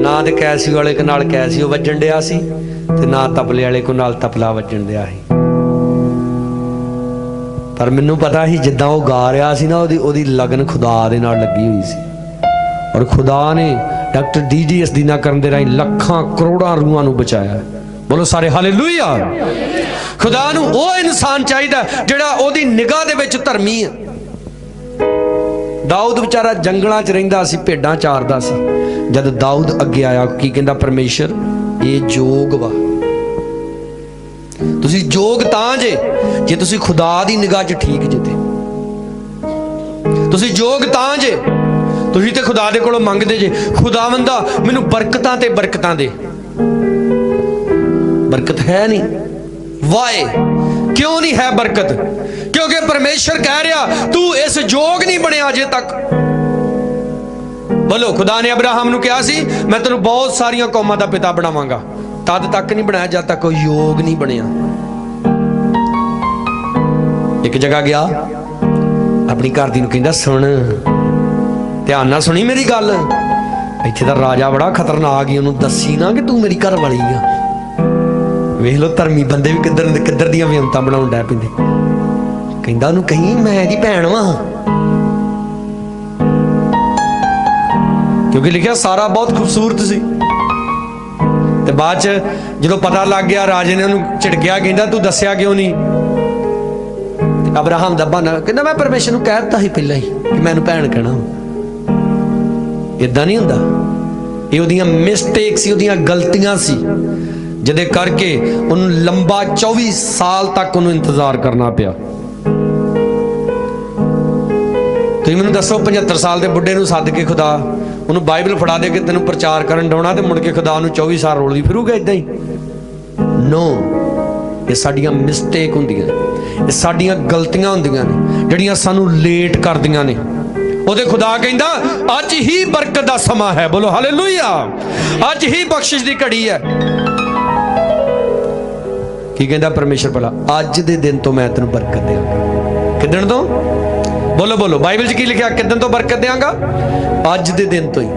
ना तो कैसियो वाले नाल कैसियो वजन दिया सी ते ना तबले वाले को नाल तबला वजन दिया सी। पर मैनू पता ही जिद्दां वो गा रहा सी ना, ओदी लगन खुदा दे नाल लगी हुई सी। और खुदा ने डॉक्टर DDS दीना करन दे राही लखां करोड़ां रूहां नू बचाया। बोलो सारे हालेलुया। खुदा नू वो इंसान चाहिदा जिहड़ा ओदी निगाह दे विच धर्मी है। दाऊद बेचारा जंगलां च रहिंदा सी, भेडां चारदा सी। जद दाऊद अगे आया की कहंदा, परमेश्वर ये जोग वा, तुसी जोग तां जे तुसी खुदा दी निगाह च ठीक जे, तुसी जोग तां जे तुसी ते खुदा दे कोलों मंगदे जे, खुदावंदा मैनू बरकतां ते बरकतां दे। बरकत है नहीं, वाए क्यों नहीं है बरकत? क्योंकि परमेश्वर कह रहा तू इस जोग नहीं बनिया अजे तक। बोलो, खुदा ने अब्राहम नू कहा सी मैं तेनू बहुत सारियां कौमां दा पिता बनावांगा, तद तक नहीं बनाया जब तक कोई योग नहीं बनिया। एक जगह गया, अपनी घर दी नू कहंदा, सुन ध्यान नाल सुनी मेरी गल, इत्थे दा राजा बड़ा खतरनाक ही, उन्होंने दसी ना कि तू मेरी घर वाली आ। वेख लो धर्मी बंदे भी किधर दियां वियंतां बनाउण लग पैंदे। कहंदा उन्होंने कहीं मैं इहदी भैण वां, क्योंकि लिखिया सारा बहुत खूबसूरत सी। ते बाद च जदों पता लग गया, राजे ने उन्होंने झिड़किया, कहंदा तू दस्सिया क्यों नहीं? अब्राहम दा बहाना, कहंदा मैं परमेश्वर नूं कह दित्ता ਸੀ ਪਹਿਲਾਂ ही कि मैनूं भैण कहना। इदां नहीं हुंदा, ये उहदियां मिसटेक सी, उहदियां गलतियां सी, जिहदे करके उन्होंने लंबा 24 साल तक उन्होंने इंतजार करना पिया। तुसीं मैनूं दसो 75 साल के बुढ़े नूं सद के खुदा उन्होंने बाइबल फड़ा दे के तेनों प्रचार करन डाउणा ते मुड़ के खुदा उन्होंने 24 साल रोलदी फिरूगा इदां ही? नो, ये साडियां मिसटेक हुंदियां, ये साडियां गलतियां हुंदियां ने जिहड़ियां सानूं लेट करदियां ने। ਉਹਦੇ खुदा कहंदा अज ही बरकत का समा है। बोलो हालेलुया। अज ही बख्शिश की घड़ी है। की कहंदा परमेश्वर भला, अज दे दिन तो मैं तेनों बरकत देंगा। किदन तो? बोलो बोलो, बाइबल च की लिखा? किदन तो बरकत देंगा? अज दे दिन तो ही।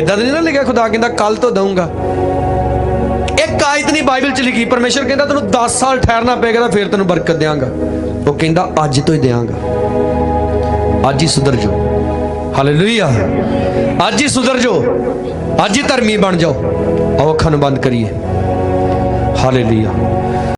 इदां नहीं ना लिखा खुदा कहंदा कल तो दूंगा। एक आयत नहीं बाइबल च लिखी, परमेश्वर कहंदा तेनों 10 साल ठहरना पेगा तो फिर तेनों बरकत देंगा। वो कहंदा अज तो ही देंगा, अज ही सुधर जाओ। हालेलुया। अज ही सुधर जाओ, अज ही धर्मी बन जाओ। आओ अखां नूं बंद करिए। हालेलुया।